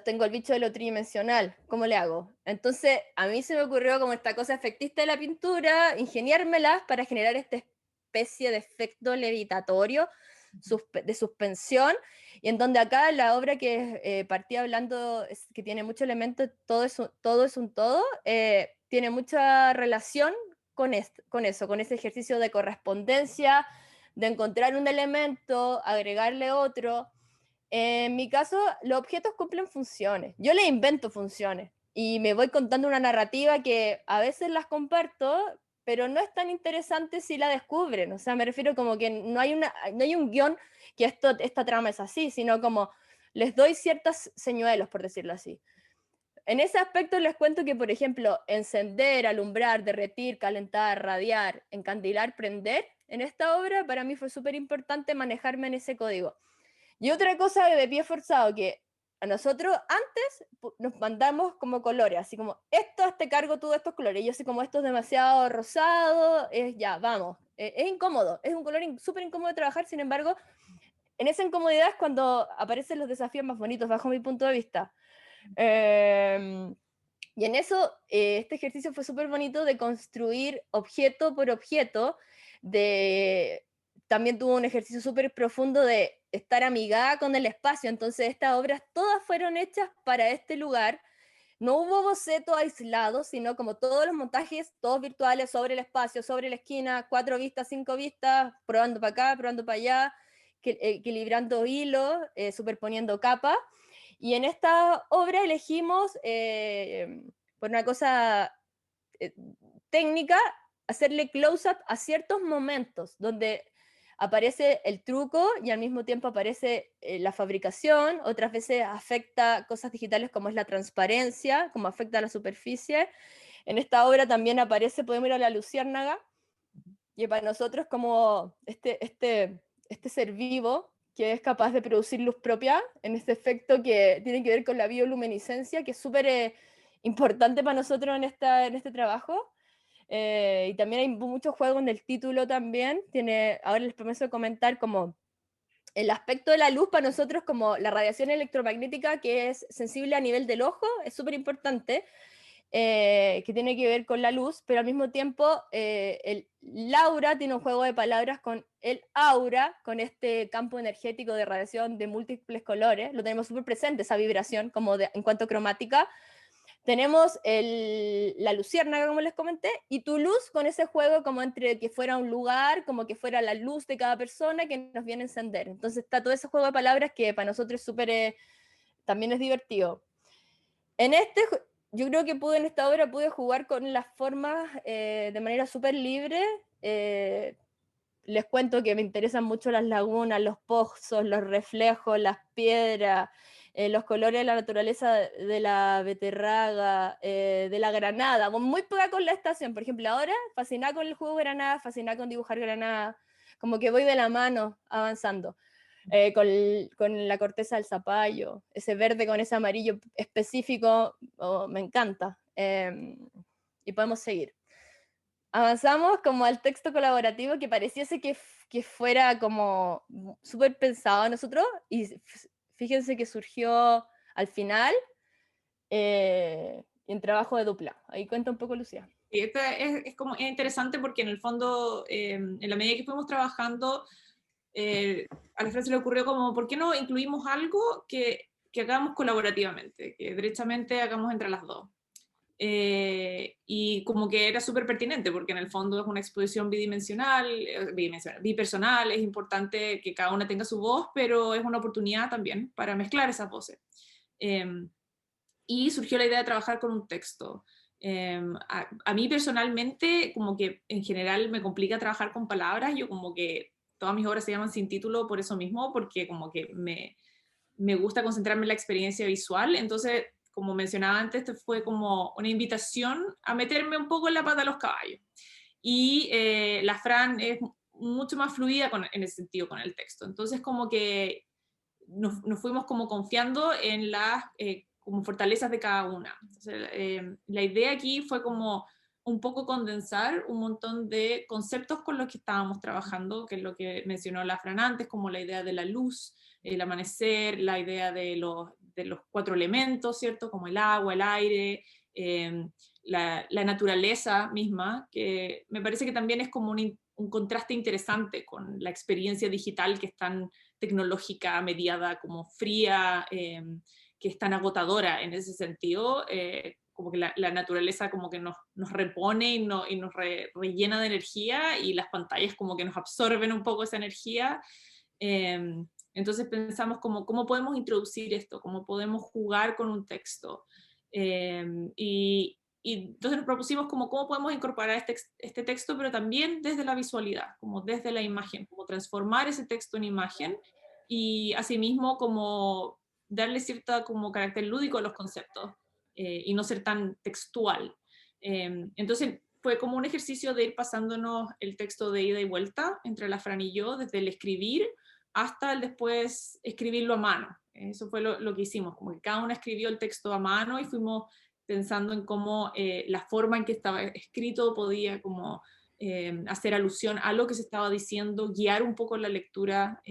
tengo el bicho de lo tridimensional, ¿cómo le hago? Entonces, a mí se me ocurrió como esta cosa efectista de la pintura, ingeniármelas para generar esta especie de efecto levitatorio, de suspensión, y en donde acá la obra que partí hablando, que tiene mucho elemento, todo es un todo, tiene mucha relación con eso, con ese ejercicio de correspondencia, de encontrar un elemento, agregarle otro. En mi caso, los objetos cumplen funciones. Yo le invento funciones y me voy contando una narrativa que a veces las comparto, pero no es tan interesante si la descubren. O sea, me refiero como que no hay un guión que esta trama es así, sino como les doy ciertos señuelos, por decirlo así. En ese aspecto les cuento que, por ejemplo, encender, alumbrar, derretir, calentar, radiar, encandilar, prender, en esta obra para mí fue súper importante manejarme en ese código. Y otra cosa de pie forzado, que a nosotros antes nos mandamos como colores, así como, te cargo tú de estos colores, y yo así como, esto es demasiado rosado, ya, vamos. Es incómodo, es un color súper incómodo de trabajar, sin embargo, en esa incomodidad es cuando aparecen los desafíos más bonitos, bajo mi punto de vista. Y en eso, este ejercicio fue súper bonito de construir objeto por objeto, también tuvo un ejercicio súper profundo de estar amigada con el espacio, entonces estas obras todas fueron hechas para este lugar, no hubo boceto aislado, sino como todos los montajes, todos virtuales sobre el espacio, sobre la esquina, 4 vistas, 5 vistas, probando para acá, probando para allá, equilibrando hilos, superponiendo capas. Y en esta obra elegimos, por una cosa técnica, hacerle close-up a ciertos momentos donde aparece el truco y al mismo tiempo aparece la fabricación, otras veces afecta cosas digitales como es la transparencia, como afecta a la superficie. En esta obra también aparece, podemos ir a la luciérnaga, y para nosotros como este ser vivo que es capaz de producir luz propia, en este efecto que tiene que ver con la bioluminiscencia, que es súper importante para nosotros en este trabajo. Y también hay mucho juego en el título también. Ahora les prometo comentar como el aspecto de la luz para nosotros, como la radiación electromagnética que es sensible a nivel del ojo, es súper importante. que tiene que ver con la luz, pero al mismo tiempo Laura tiene un juego de palabras con el aura, con este campo energético de radiación de múltiples colores, lo tenemos súper presente, esa vibración como en cuanto a cromática. Tenemos la luciérnaga, como les comenté, y tu luz con ese juego como entre que fuera un lugar, como que fuera la luz de cada persona que nos viene a encender. Entonces está todo ese juego de palabras que para nosotros es súper, también es divertido. Yo creo que en esta obra pude jugar con las formas de manera súper libre. Les cuento que me interesan mucho las lagunas, los pozos, los reflejos, las piedras, los colores de la naturaleza de la beterraga, de la granada, muy poca con la estación. Por ejemplo, ahora fascinada con el juego granada, fascinada con dibujar granada, como que voy de la mano avanzando. Con la corteza del zapallo, ese verde con ese amarillo específico, me encanta. Y podemos seguir. Avanzamos como al texto colaborativo que pareciese que fuera como súper pensado a nosotros, y fíjense que surgió al final en trabajo de dupla. Ahí cuenta un poco Lucía. Y esta es como es interesante porque en el fondo, en la medida que fuimos trabajando, a la Fran se le ocurrió como, ¿por qué no incluimos algo que hagamos colaborativamente, que derechamente hagamos entre las dos? Y como que era súper pertinente, porque en el fondo es una exposición bipersonal, es importante que cada una tenga su voz, pero es una oportunidad también para mezclar esas voces. Y surgió la idea de trabajar con un texto. A mí personalmente, como que en general me complica trabajar con palabras, yo como que todas mis obras se llaman sin título por eso mismo, porque como que me gusta concentrarme en la experiencia visual, entonces, como mencionaba antes, esto fue como una invitación a meterme un poco en la pata de los caballos. Y la Fran es mucho más fluida en ese sentido con el texto, entonces como que nos fuimos como confiando en las como fortalezas de cada una. Entonces, la idea aquí fue como un poco condensar un montón de conceptos con los que estábamos trabajando, que es lo que mencionó la Fran antes, como la idea de la luz, el amanecer, la idea de los 4 elementos, ¿cierto? Como el agua, el aire, la naturaleza misma, que me parece que también es como un contraste interesante con la experiencia digital que es tan tecnológica, mediada, como fría, que es tan agotadora en ese sentido, como que la naturaleza como que nos repone y nos rellena de energía, y las pantallas como que nos absorben un poco esa energía. Entonces pensamos cómo podemos introducir esto, cómo podemos jugar con un texto. Y entonces nos propusimos cómo podemos incorporar este texto, pero también desde la visualidad, como desde la imagen, como transformar ese texto en imagen, y asimismo como darle cierta como carácter lúdico a los conceptos, y no ser tan textual. Entonces fue como un ejercicio de ir pasándonos el texto de ida y vuelta entre la Fran y yo, desde el escribir hasta el después escribirlo a mano. Eso fue lo que hicimos, como que cada uno escribió el texto a mano y fuimos pensando en cómo la forma en que estaba escrito podía como hacer alusión a lo que se estaba diciendo, guiar un poco la lectura,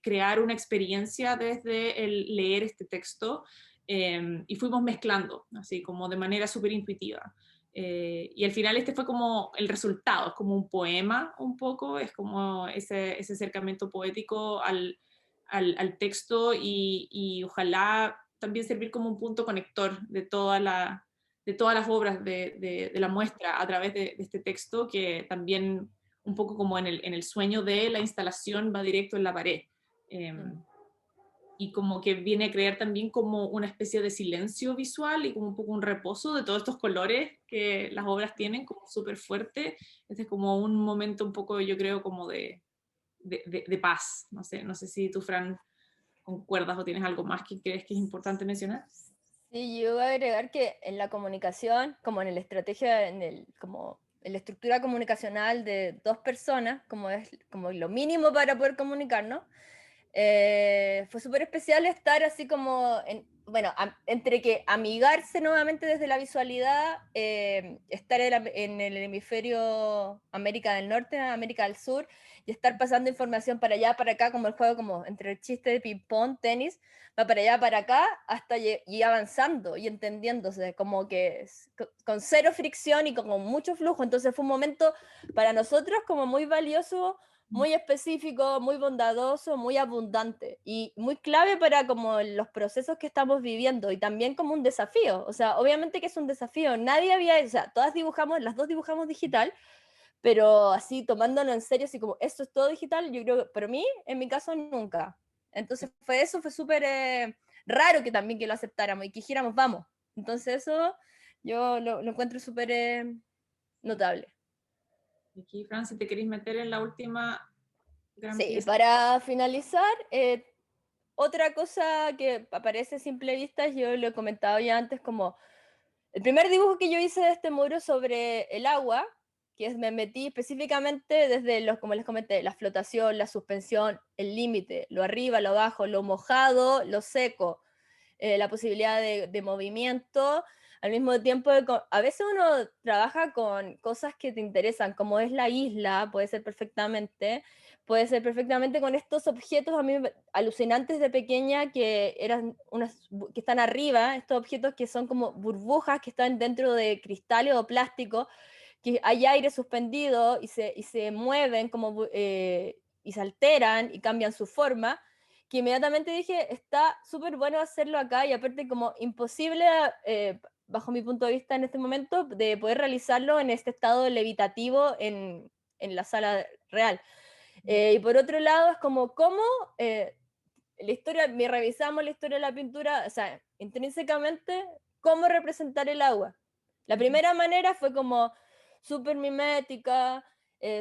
crear una experiencia desde el leer este texto, y fuimos mezclando, así como de manera súper intuitiva. Y al final este fue como el resultado, es como un poema un poco, es como ese acercamiento poético al texto, y ojalá también servir como un punto conector de todas las obras de la muestra a través de este texto, que también un poco como en el sueño de la instalación va directo en la pared. Y como que viene a crear también como una especie de silencio visual y como un poco un reposo de todos estos colores que las obras tienen, como súper fuerte. Este es como un momento un poco, yo creo, como de paz. No sé si tú, Fran, concuerdas o tienes algo más que crees que es importante mencionar. Sí, yo voy a agregar que en la comunicación, como en la estrategia, como en la estructura comunicacional de dos personas, como es como lo mínimo para poder comunicarnos, fue súper especial estar así como bueno, entre que amigarse nuevamente desde la visualidad, estar en el hemisferio América del Norte, América del Sur, y estar pasando información para allá, para acá, como el juego, como entre el chiste de ping-pong, tenis, va para allá, para acá, hasta y avanzando y entendiéndose, como que con cero fricción y con mucho flujo. Entonces fue un momento para nosotros como muy valioso, muy específico, muy bondadoso, muy abundante y muy clave para como los procesos que estamos viviendo y también como un desafío. O sea, obviamente que es un desafío. Nadie había, o sea, las dos dibujamos digital, pero así tomándolo en serio, así como esto es todo digital, yo creo que para mí, en mi caso, nunca. Entonces fue súper raro que también que lo aceptáramos y que dijéramos, vamos. Entonces eso yo lo encuentro súper notable. Aquí, Fran, si te queréis meter en la última gran Sí, pieza. para finalizar, otra cosa que aparece a simple vista, yo lo he comentado ya antes, como el primer dibujo que yo hice de este muro sobre el agua, que es, me metí específicamente desde los, como les comenté, la flotación, la suspensión, el límite, lo arriba, lo abajo, lo mojado, lo seco, la posibilidad de movimiento, al mismo tiempo, a veces uno trabaja con cosas que te interesan, como es la isla, puede ser perfectamente con estos objetos a mí alucinantes de pequeña que eran que están arriba, estos objetos que son como burbujas que están dentro de cristal o plástico, que hay aire suspendido y se mueven como, y se alteran y cambian su forma, que inmediatamente dije, está súper bueno hacerlo acá y aparte como imposible, bajo mi punto de vista en este momento, de poder realizarlo en este estado levitativo en la sala real. Y por otro lado, es como cómo la historia, revisamos la historia de la pintura, o sea, intrínsecamente, cómo representar el agua. La primera manera fue como súper mimética,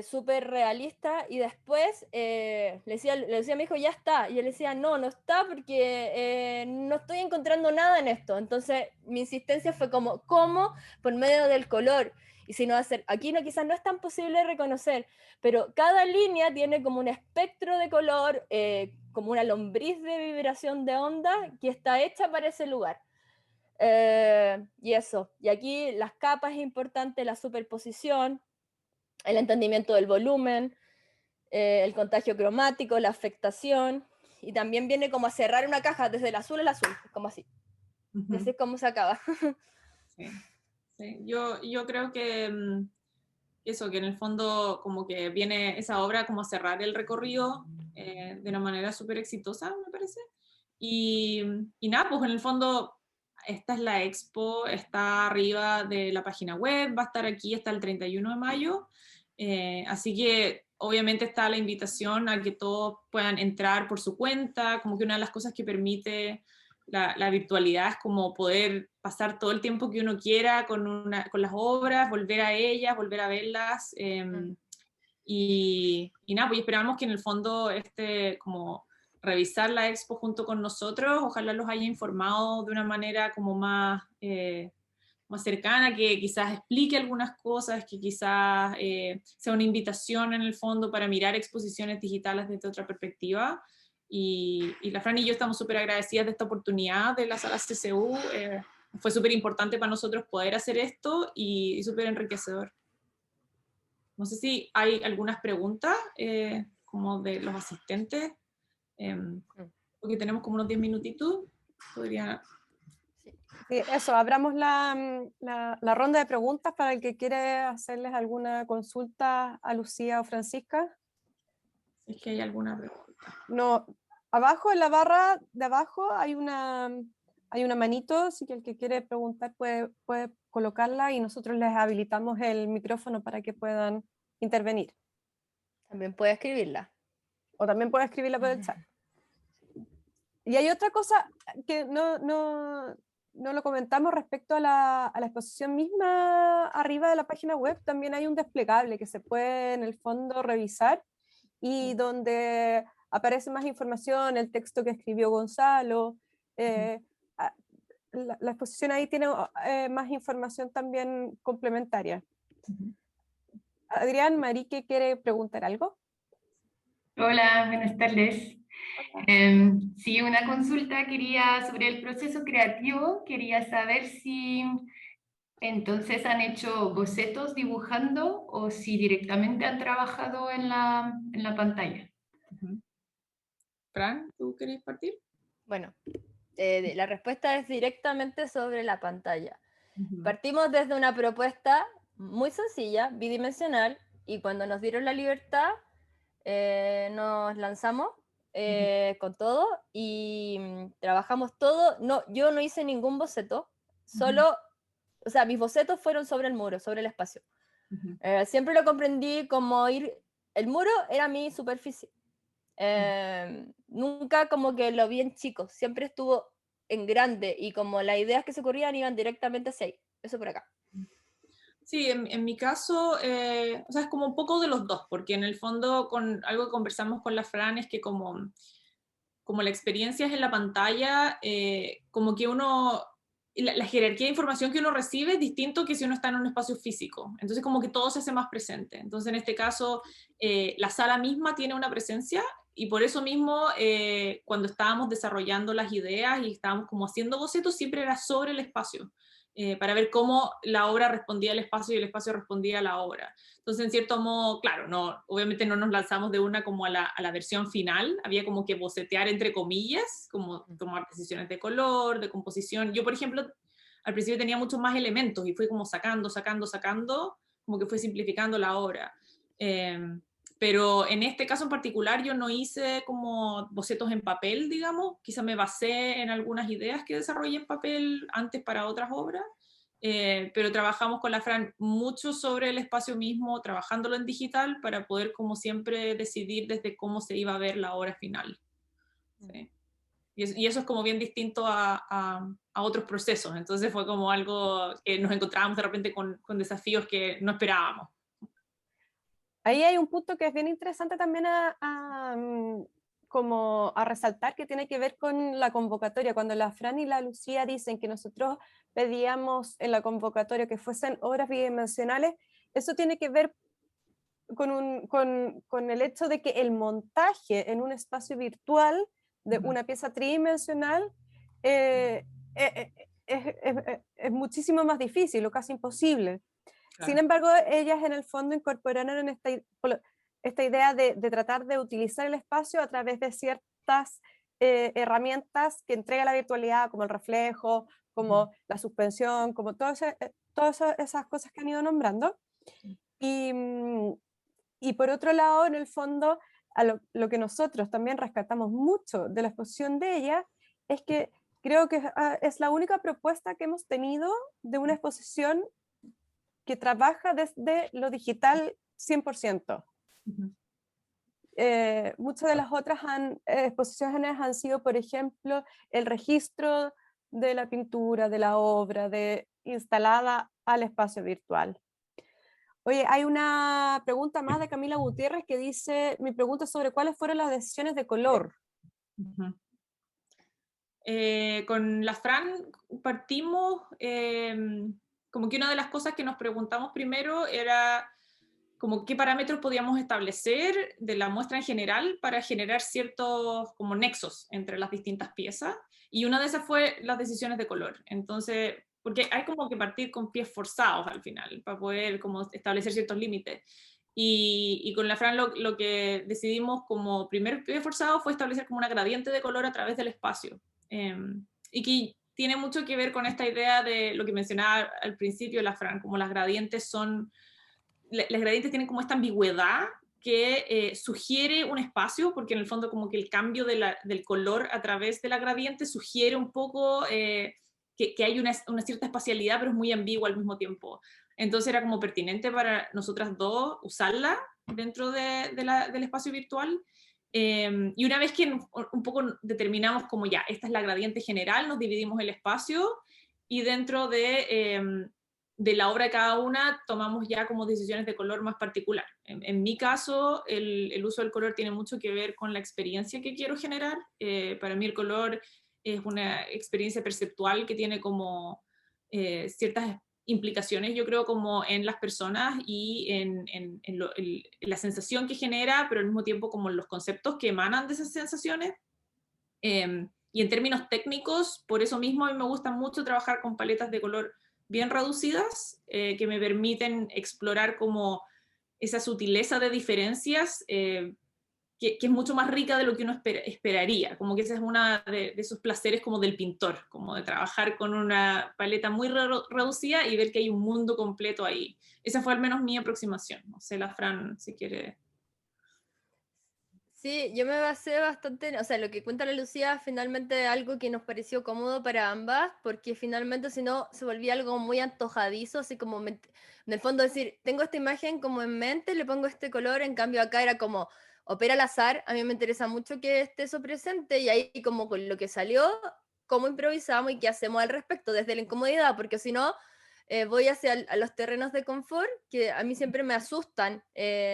súper realista, y después le decía a mi hijo, ya está, y él decía, no, no está porque no estoy encontrando nada en esto. Entonces mi insistencia fue como, ¿cómo? Por medio del color. Y si no hacer, aquí no, quizás no es tan posible reconocer, pero cada línea tiene como un espectro de color, como una lombriz de vibración de onda que está hecha para ese lugar. Y eso, y aquí las capas es importante, la superposición, el entendimiento del volumen, el contagio cromático, la afectación, y también viene como a cerrar una caja desde el azul al azul, como así. Y así es como se acaba. Sí, sí. Yo creo que eso, que en el fondo como que viene esa obra como a cerrar el recorrido de una manera súper exitosa, me parece. Y nada, pues en el fondo esta es la expo, está arriba de la página web, va a estar aquí hasta el 31 de mayo, así que obviamente está la invitación a que todos puedan entrar por su cuenta, como que una de las cosas que permite la virtualidad es como poder pasar todo el tiempo que uno quiera con las obras, volver a ellas, volver a verlas. Y nada, pues esperamos que en el fondo como revisar la expo junto con nosotros, ojalá los haya informado de una manera como más cercana, que quizás explique algunas cosas, que quizás sea una invitación en el fondo para mirar exposiciones digitales desde otra perspectiva. Y la Fran y yo estamos súper agradecidas de esta oportunidad de la sala CCU. Fue súper importante para nosotros poder hacer esto y súper enriquecedor. No sé si hay algunas preguntas como de los asistentes, porque tenemos como unos 10 minutitos. Podría... Sí, eso, abramos la ronda de preguntas para el que quiere hacerles alguna consulta a Lucía o Francisca. Es que hay alguna pregunta. No, abajo en la barra de abajo hay una manito, así que el que quiere preguntar puede colocarla y nosotros les habilitamos el micrófono para que puedan intervenir. También puede escribirla. O también puede escribirla por el chat. Y hay otra cosa que no lo comentamos respecto a la exposición misma arriba de la página web. También hay un desplegable que se puede en el fondo revisar y donde aparece más información, el texto que escribió Gonzalo. La exposición ahí tiene más información también complementaria. Adrián, Marique, ¿quiere preguntar algo? Hola, buenas tardes. Sí, una consulta quería sobre el proceso creativo. Quería saber si entonces han hecho bocetos dibujando o si directamente han trabajado en la pantalla. Ujú. Fran, ¿tú querés partir? Bueno, la respuesta es directamente sobre la pantalla. Ujú. Partimos desde una propuesta muy sencilla, bidimensional, y cuando nos dieron la libertad, nos lanzamos con todo y trabajamos todo. No, yo no hice ningún boceto, solo, o sea, mis bocetos fueron sobre el muro, sobre el espacio. Ujú. Siempre lo comprendí como el muro era mi superficie. Nunca como que lo vi en chico, siempre estuvo en grande y como las ideas que se ocurrían iban directamente hacia ahí, eso por acá. Sí, en mi caso, o sea, es como un poco de los dos, porque en el fondo con algo que conversamos con la Fran es que como la experiencia es en la pantalla, como que uno, la jerarquía de información que uno recibe es distinto que si uno está en un espacio físico. Entonces como que todo se hace más presente. Entonces en este caso, la sala misma tiene una presencia y por eso mismo, cuando estábamos desarrollando las ideas y estábamos como haciendo bocetos, siempre era sobre el espacio. Para ver cómo la obra respondía al espacio y el espacio respondía a la obra. Entonces, en cierto modo, claro, no, obviamente no nos lanzamos de una como a la versión final, había como que bocetear entre comillas, como tomar decisiones de color, de composición. Yo, por ejemplo, al principio tenía muchos más elementos y fui como sacando, como que fue simplificando la obra. Pero en este caso en particular yo no hice como bocetos en papel, digamos, quizá me basé en algunas ideas que desarrollé en papel antes para otras obras, pero trabajamos con la Fran mucho sobre el espacio mismo, trabajándolo en digital para poder como siempre decidir desde cómo se iba a ver la obra final. ¿Sí? Y eso es como bien distinto a otros procesos, entonces fue como algo que nos encontrábamos de repente con desafíos que no esperábamos. Ahí hay un punto que es bien interesante también como a resaltar, que tiene que ver con la convocatoria. Cuando la Fran y la Lucía dicen que nosotros pedíamos en la convocatoria que fuesen obras bidimensionales, eso tiene que ver con el hecho de que el montaje en un espacio virtual de una pieza tridimensional eh, es muchísimo más difícil o casi imposible. Claro. Sin embargo, ellas en el fondo incorporaron esta idea de tratar de utilizar el espacio a través de ciertas herramientas que entrega la virtualidad, como el reflejo, como la suspensión, como todas esas cosas que han ido nombrando. Y por otro lado, en el fondo, lo que nosotros también rescatamos mucho de la exposición de ella es que creo que es la única propuesta que hemos tenido de una exposición que trabaja desde lo digital 100%. Muchas de las otras exposiciones han sido, por ejemplo, el registro de la pintura, de la obra, instalada al espacio virtual. Oye, hay una pregunta más de Camila Gutiérrez que dice, mi pregunta es sobre cuáles fueron las decisiones de color. Con la Fran partimos, como que una de las cosas que nos preguntamos primero era como qué parámetros podíamos establecer de la muestra en general para generar ciertos como nexos entre las distintas piezas, y una de esas fue las decisiones de color. Entonces, porque hay como que partir con pies forzados al final para poder como establecer ciertos límites. Y con la Fran lo que decidimos como primer pie forzado fue establecer como una gradiente de color a través del espacio. Y que tiene mucho que ver con esta idea de lo que mencionaba al principio la Fran, como las gradientes tienen como esta ambigüedad que sugiere un espacio, porque en el fondo como que el cambio del color a través de la gradiente sugiere un poco que hay una cierta espacialidad, pero es muy ambigua al mismo tiempo. Entonces era como pertinente para nosotras dos usarla dentro del espacio virtual. Y una vez que un poco determinamos como ya, esta es la gradiente general, nos dividimos el espacio y dentro de la obra de cada una tomamos ya como decisiones de color más particular. En mi caso, el uso del color tiene mucho que ver con la experiencia que quiero generar. Para mí el color es una experiencia perceptual que tiene como ciertas implicaciones, yo creo, como en las personas y en la sensación que genera, pero al mismo tiempo como en los conceptos que emanan de esas sensaciones. Y en términos técnicos, por eso mismo a mí me gusta mucho trabajar con paletas de color bien reducidas, que me permiten explorar como esa sutileza de diferencias, que es mucho más rica de lo que uno esperaría, como que ese es uno de esos placeres como del pintor, como de trabajar con una paleta muy reducida y ver que hay un mundo completo ahí. Esa fue al menos mi aproximación. No sé, la Fran, si quiere. Sí, yo me basé bastante, o sea, lo que cuenta la Lucía finalmente algo que nos pareció cómodo para ambas, porque finalmente si no se volvía algo muy antojadizo, así como en el fondo decir, tengo esta imagen como en mente, le pongo este color, en cambio acá era como opera al azar, a mí me interesa mucho que esté eso presente y ahí como con lo que salió, cómo improvisamos y qué hacemos al respecto desde la incomodidad, porque si no voy hacia a los terrenos de confort que a mí siempre me asustan,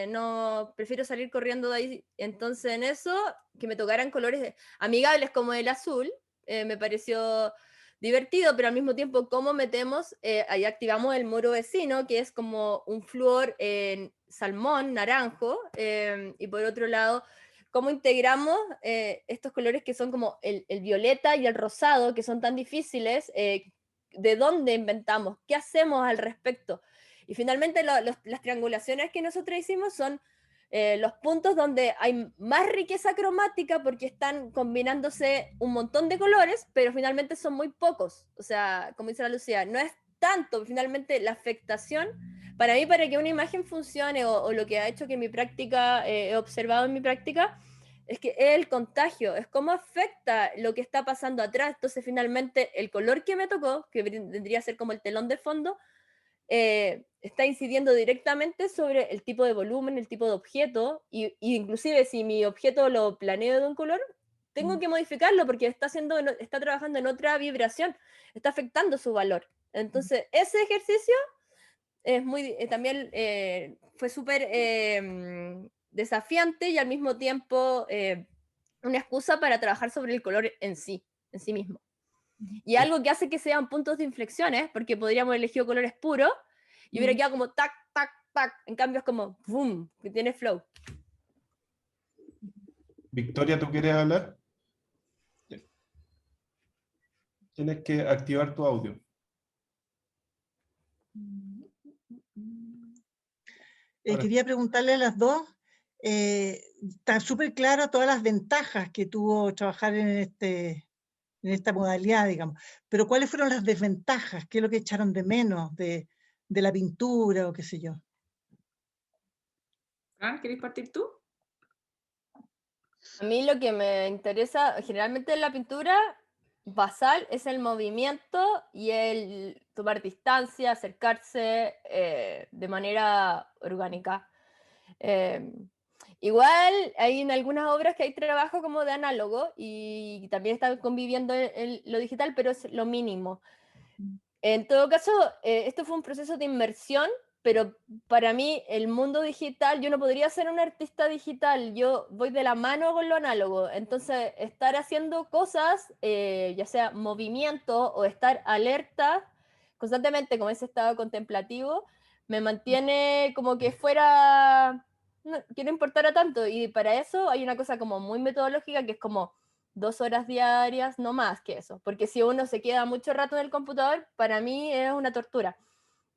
no prefiero salir corriendo de ahí, entonces en eso, que me tocaran colores amigables como el azul, me pareció divertido, pero al mismo tiempo cómo metemos, ahí activamos el muro vecino, que es como un flúor en salmón, naranjo, y por otro lado, cómo integramos estos colores que son como el violeta y el rosado, que son tan difíciles, de dónde inventamos, qué hacemos al respecto. Y finalmente las triangulaciones que nosotros hicimos son los puntos donde hay más riqueza cromática porque están combinándose un montón de colores, pero finalmente son muy pocos. O sea, como dice la Lucía, no es tanto, finalmente la afectación, para mí, para que una imagen funcione o lo que ha hecho que mi práctica, he observado en mi práctica, es que es el contagio, es cómo afecta lo que está pasando atrás. Entonces, finalmente, el color que me tocó, que vendría a ser como el telón de fondo, está incidiendo directamente sobre el tipo de volumen, el tipo de objeto, y inclusive si mi objeto lo planeo de un color, tengo que modificarlo porque está trabajando en otra vibración, está afectando su valor. Entonces, ese ejercicio es muy, también fue súper desafiante y al mismo tiempo una excusa para trabajar sobre el color en sí mismo. Y algo que hace que sean puntos de inflexiones, porque podríamos elegir colores puros y hubiera quedado como tac, tac, tac. En cambio es como boom, que tiene flow. Victoria, ¿tú quieres hablar? Tienes que activar tu audio. Quería preguntarle a las dos, está súper claro todas las ventajas que tuvo trabajar en esta modalidad, digamos, pero ¿cuáles fueron las desventajas? ¿Qué es lo que echaron de menos de la pintura o qué sé yo? Fran, ¿querés partir tú? A mí lo que me interesa generalmente en la pintura basal es el movimiento y el tomar distancia, acercarse de manera orgánica. Igual hay en algunas obras que hay trabajo como de análogo y también está conviviendo lo digital, pero es lo mínimo. En todo caso, esto fue un proceso de inmersión, pero para mí el mundo digital, yo no podría ser un artista digital, yo voy de la mano con lo análogo, entonces estar haciendo cosas, ya sea movimiento o estar alerta constantemente como ese estado contemplativo, me mantiene como que fuera, que no importara tanto, y para eso hay una cosa como muy metodológica que es como 2 horas diarias, no más que eso, porque si uno se queda mucho rato en el computador, para mí es una tortura.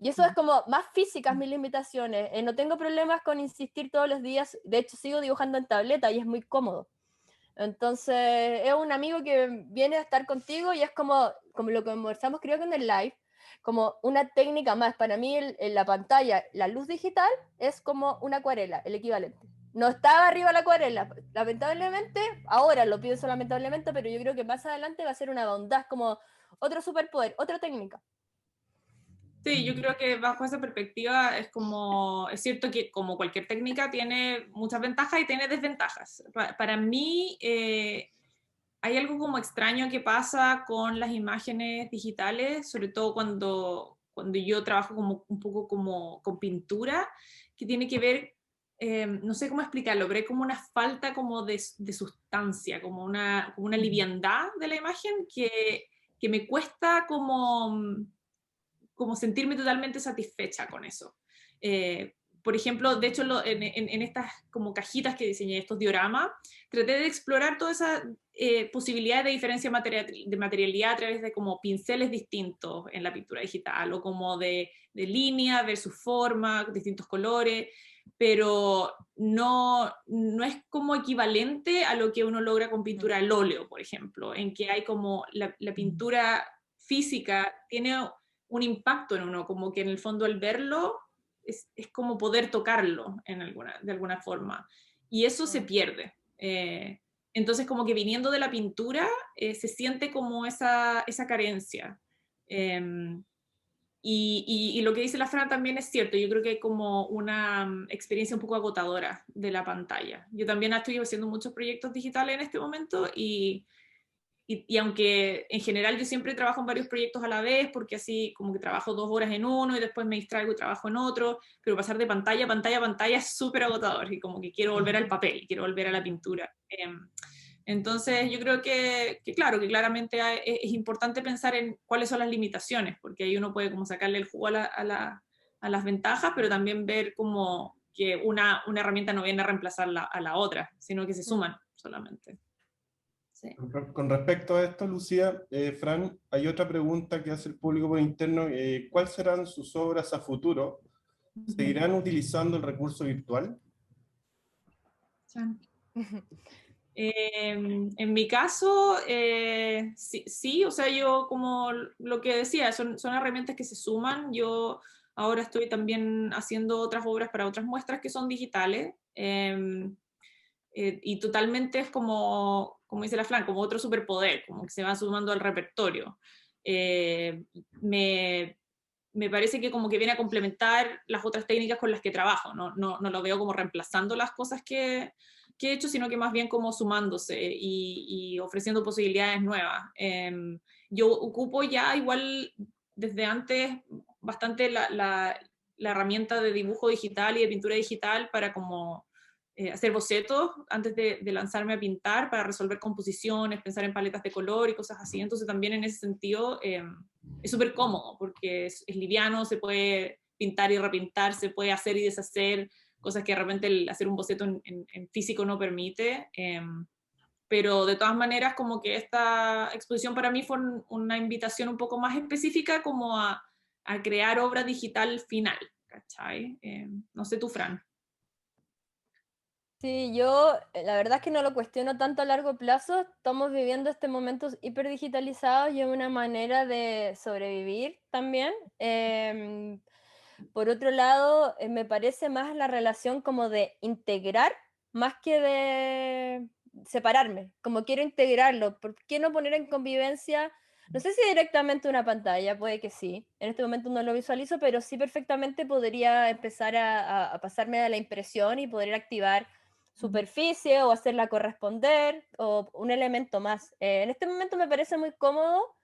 Y eso es como más físicas mis limitaciones. No tengo problemas con insistir todos los días, de hecho sigo dibujando en tableta y es muy cómodo. Entonces es un amigo que viene a estar contigo y es como lo que conversamos creo que en el live, como una técnica más. Para mí en la pantalla, la luz digital es como una acuarela, el equivalente. No estaba arriba la acuarela, lamentablemente, ahora lo pienso lamentablemente, pero yo creo que más adelante va a ser una bondad, como otro superpoder, otra técnica. Sí, yo creo que bajo esa perspectiva es cierto que como cualquier técnica tiene muchas ventajas y tiene desventajas. Para mí hay algo como extraño que pasa con las imágenes digitales, sobre todo cuando yo trabajo como un poco como con pintura, que tiene que ver, no sé cómo explicarlo, pero hay como una falta como de sustancia, como una liviandad de la imagen que me cuesta como como sentirme totalmente satisfecha con eso. Por ejemplo, de hecho, en estas como cajitas que diseñé, estos dioramas, traté de explorar toda esa posibilidad de diferencia de materialidad a través de como pinceles distintos en la pintura digital, o como de línea versus forma, distintos colores, pero no es como equivalente a lo que uno logra con pintura al óleo, por ejemplo, en que hay como la pintura física tiene un impacto en uno, como que en el fondo al verlo es como poder tocarlo de alguna forma, y eso se pierde. Entonces como que viniendo de la pintura se siente como esa carencia. Y lo que dice la Fran también es cierto, yo creo que hay como una experiencia un poco agotadora de la pantalla. Yo también estoy haciendo muchos proyectos digitales en este momento y aunque en general yo siempre trabajo en varios proyectos a la vez, porque así como que trabajo 2 horas en uno y después me distraigo y trabajo en otro, pero pasar de pantalla a pantalla a pantalla es súper agotador y como que quiero volver al papel, quiero volver a la pintura. Entonces yo creo que claro, que claramente es importante pensar en cuáles son las limitaciones, porque ahí uno puede como sacarle el jugo a las ventajas, pero también ver como que una herramienta no viene a reemplazar a la otra, sino que se suman solamente. Sí. Con respecto a esto, Lucía, Fran, hay otra pregunta que hace el público por interno. ¿Cuáles serán sus obras a futuro? ¿Seguirán utilizando el recurso virtual? En mi caso, sí, o sea, yo como lo que decía, son herramientas que se suman. Yo ahora estoy también haciendo otras obras para otras muestras que son digitales. Y totalmente es como dice la Fran, como otro superpoder, como que se va sumando al repertorio. Me parece que como que viene a complementar las otras técnicas con las que trabajo, no lo veo como reemplazando las cosas que he hecho, sino que más bien como sumándose y ofreciendo posibilidades nuevas. Yo ocupo ya igual desde antes bastante la herramienta de dibujo digital y de pintura digital para como hacer bocetos antes de lanzarme a pintar, para resolver composiciones, pensar en paletas de color y cosas así. Entonces también en ese sentido es súper cómodo, porque es liviano, se puede pintar y repintar, se puede hacer y deshacer, cosas que de repente el hacer un boceto en físico no permite. Pero de todas maneras como que esta exposición para mí fue una invitación un poco más específica como a crear obra digital final, ¿cachai? No sé tú, Fran. Sí, yo la verdad es que no lo cuestiono tanto a largo plazo. Estamos viviendo este momento hiper digitalizado y es una manera de sobrevivir también. Por otro lado, me parece más la relación como de integrar más que de separarme. Como quiero integrarlo, ¿por qué no poner en convivencia? No sé si directamente una pantalla, puede que sí. En este momento no lo visualizo, pero sí perfectamente podría empezar a pasarme a la impresión y poder activar superficie o hacerla corresponder o un elemento más. En este momento me parece muy cómodo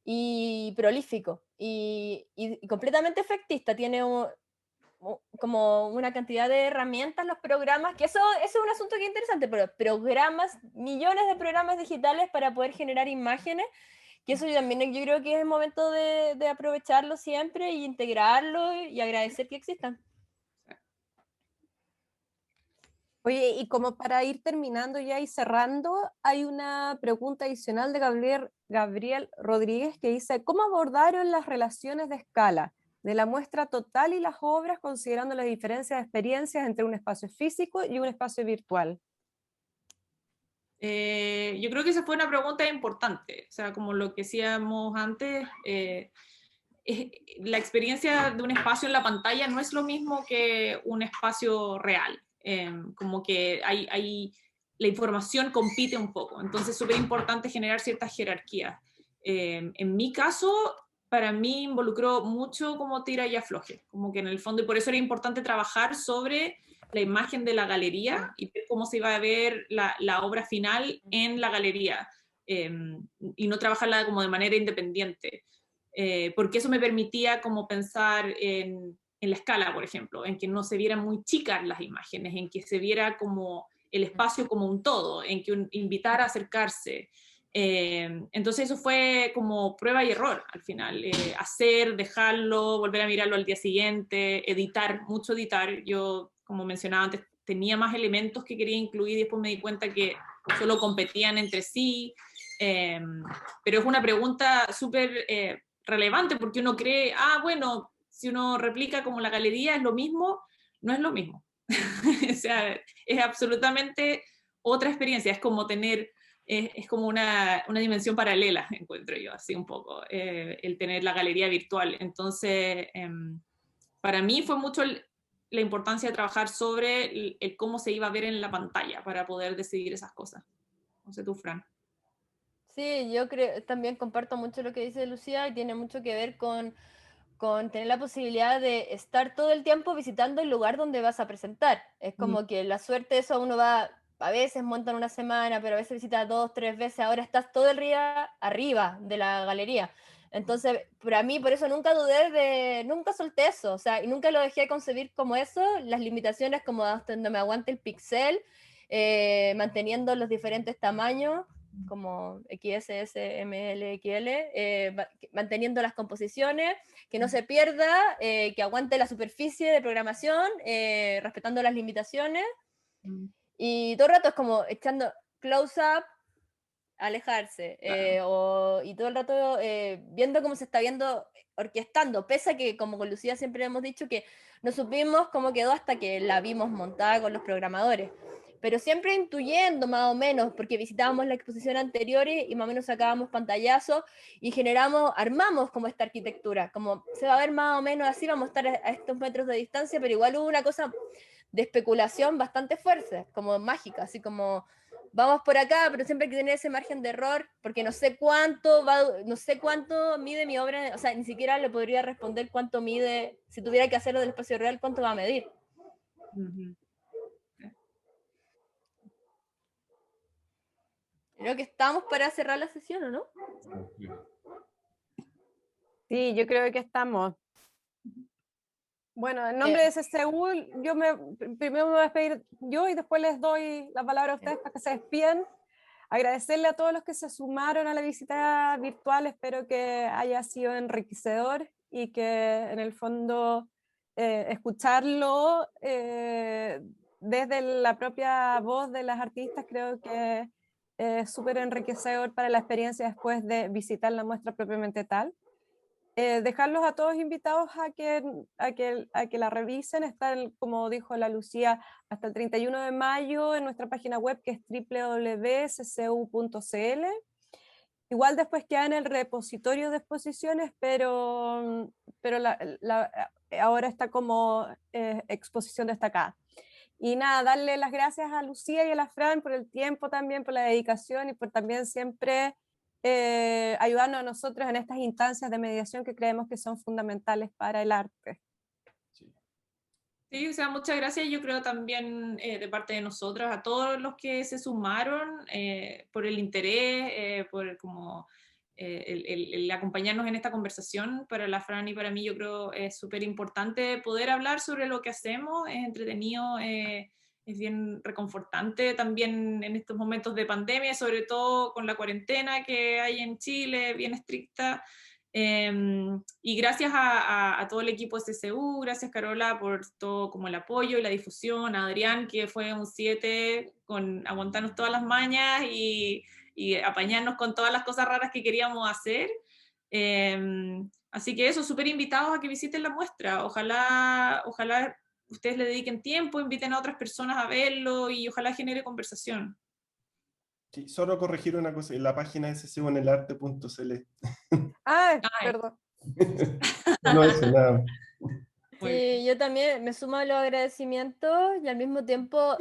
y prolífico y completamente efectista. Tiene como una cantidad de herramientas los programas, que eso es un asunto que es interesante, pero programas, millones de programas digitales para poder generar imágenes, que eso yo creo que es el momento de aprovecharlo siempre y integrarlo y agradecer que existan. Oye, y como para ir terminando ya y cerrando, hay una pregunta adicional de Gabriel Rodríguez que dice, ¿cómo abordaron las relaciones de escala de la muestra total y las obras considerando las diferencias de experiencias entre un espacio físico y un espacio virtual? Yo creo que esa fue una pregunta importante, o sea, como lo que decíamos antes, la experiencia de un espacio en la pantalla no es lo mismo que un espacio real, como que la información compite un poco, entonces es súper importante generar ciertas jerarquías. En mi caso, para mí involucró mucho como tira y afloje, como que en el fondo, y por eso era importante trabajar sobre la imagen de la galería y ver cómo se iba a ver la obra final en la galería, y no trabajarla como de manera independiente. Porque eso me permitía como pensar en la escala, por ejemplo, en que no se vieran muy chicas las imágenes, en que se viera como el espacio como un todo, en que invitar a acercarse. Entonces eso fue como prueba y error al final, hacer, dejarlo, volver a mirarlo al día siguiente, editar, mucho editar. Yo, como mencionaba antes, tenía más elementos que quería incluir y después me di cuenta que solo competían entre sí, pero es una pregunta súper relevante porque uno cree, bueno, si uno replica como la galería es lo mismo, no es lo mismo. O sea, es absolutamente otra experiencia, es como tener, es como una dimensión paralela, encuentro yo, así un poco, el tener la galería virtual. Entonces, para mí fue mucho la importancia de trabajar sobre el cómo se iba a ver en la pantalla para poder decidir esas cosas. No sé tú, Fran. Sí, yo creo, también comparto mucho lo que dice Lucía y tiene mucho que ver con tener la posibilidad de estar todo el tiempo visitando el lugar donde vas a presentar. Es como que la suerte, eso uno va, a veces montan una semana, pero a veces visita 2, 3 veces, ahora estás todo el día arriba de la galería. Entonces, para mí, por eso nunca dudé nunca solté eso, o sea, y nunca lo dejé de concebir como eso, las limitaciones como hasta donde me aguante el pixel, manteniendo los diferentes tamaños, como XS, ML, XL, manteniendo las composiciones, que no se pierda, que aguante la superficie de programación, respetando las limitaciones, y todo el rato es como echando close-up, alejarse, y todo el rato viendo cómo se está viendo, orquestando, pese a que, como con Lucía siempre hemos dicho, que no supimos cómo quedó hasta que la vimos montada con los programadores, pero siempre intuyendo más o menos, porque visitábamos la exposición anterior y más o menos sacábamos pantallazos y armamos como esta arquitectura, como se va a ver más o menos así, vamos a estar a estos metros de distancia, pero igual hubo una cosa de especulación bastante fuerte, como mágica, así como vamos por acá, pero siempre hay que tener ese margen de error, porque no sé cuánto mide mi obra, o sea, ni siquiera le podría responder cuánto mide, si tuviera que hacerlo del espacio real, cuánto va a medir. Creo que estamos para cerrar la sesión, ¿o no? Sí, yo creo que estamos. Bueno, en nombre de CCU, primero me voy a despedir yo y después les doy la palabra a ustedes para que se despidan. Agradecerle a todos los que se sumaron a la visita virtual, espero que haya sido enriquecedor y que en el fondo escucharlo desde la propia voz de las artistas creo que es súper enriquecedor para la experiencia después de visitar la muestra propiamente tal. Dejarlos a todos invitados a que la revisen, como dijo la Lucía, hasta el 31 de mayo en nuestra página web que es www.ccu.cl. Igual después queda en el repositorio de exposiciones, pero ahora está como exposición destacada. Y nada, darle las gracias a Lucía y a la Fran por el tiempo también, por la dedicación y por también siempre ayudarnos a nosotros en estas instancias de mediación que creemos que son fundamentales para el arte. Sí, o sea, muchas gracias. Yo creo también de parte de nosotros, a todos los que se sumaron por el interés, por como el acompañarnos en esta conversación. Para la Fran y para mí yo creo es súper importante poder hablar sobre lo que hacemos, es entretenido, es bien reconfortante también en estos momentos de pandemia, sobre todo con la cuarentena que hay en Chile, bien estricta. Y gracias a todo el equipo de CCU, gracias Carola por todo como el apoyo y la difusión, a Adrián que fue un 7 con aguantarnos todas las mañas y apañarnos con todas las cosas raras que queríamos hacer. Así que eso, súper invitados a que visiten la muestra, ojalá ustedes le dediquen tiempo, inviten a otras personas a verlo y ojalá genere conversación. Sí, solo corregir una cosa, en la página es ccuenelarte.cl. Perdón. No es nada. Sí, yo también me sumo a los agradecimientos y al mismo tiempo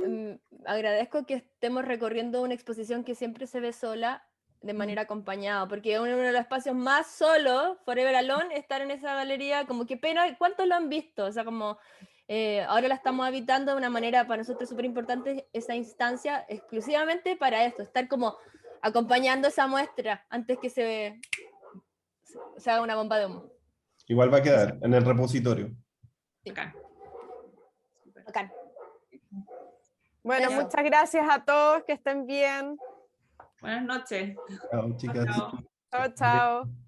agradezco que estemos recorriendo una exposición que siempre se ve sola de manera acompañada, porque uno de los espacios más solos, Forever Alone, estar en esa galería, como que pena, ¿cuántos lo han visto? O sea, como ahora la estamos habitando de una manera para nosotros súper importante, esa instancia exclusivamente para esto, estar como acompañando esa muestra antes que se haga una bomba de humo. Igual va a quedar en el repositorio. Sí. Bueno, Eso. muchas gracias a todos, que estén bien. Buenas noches. Chao, chicas. Chao. Chao, chao.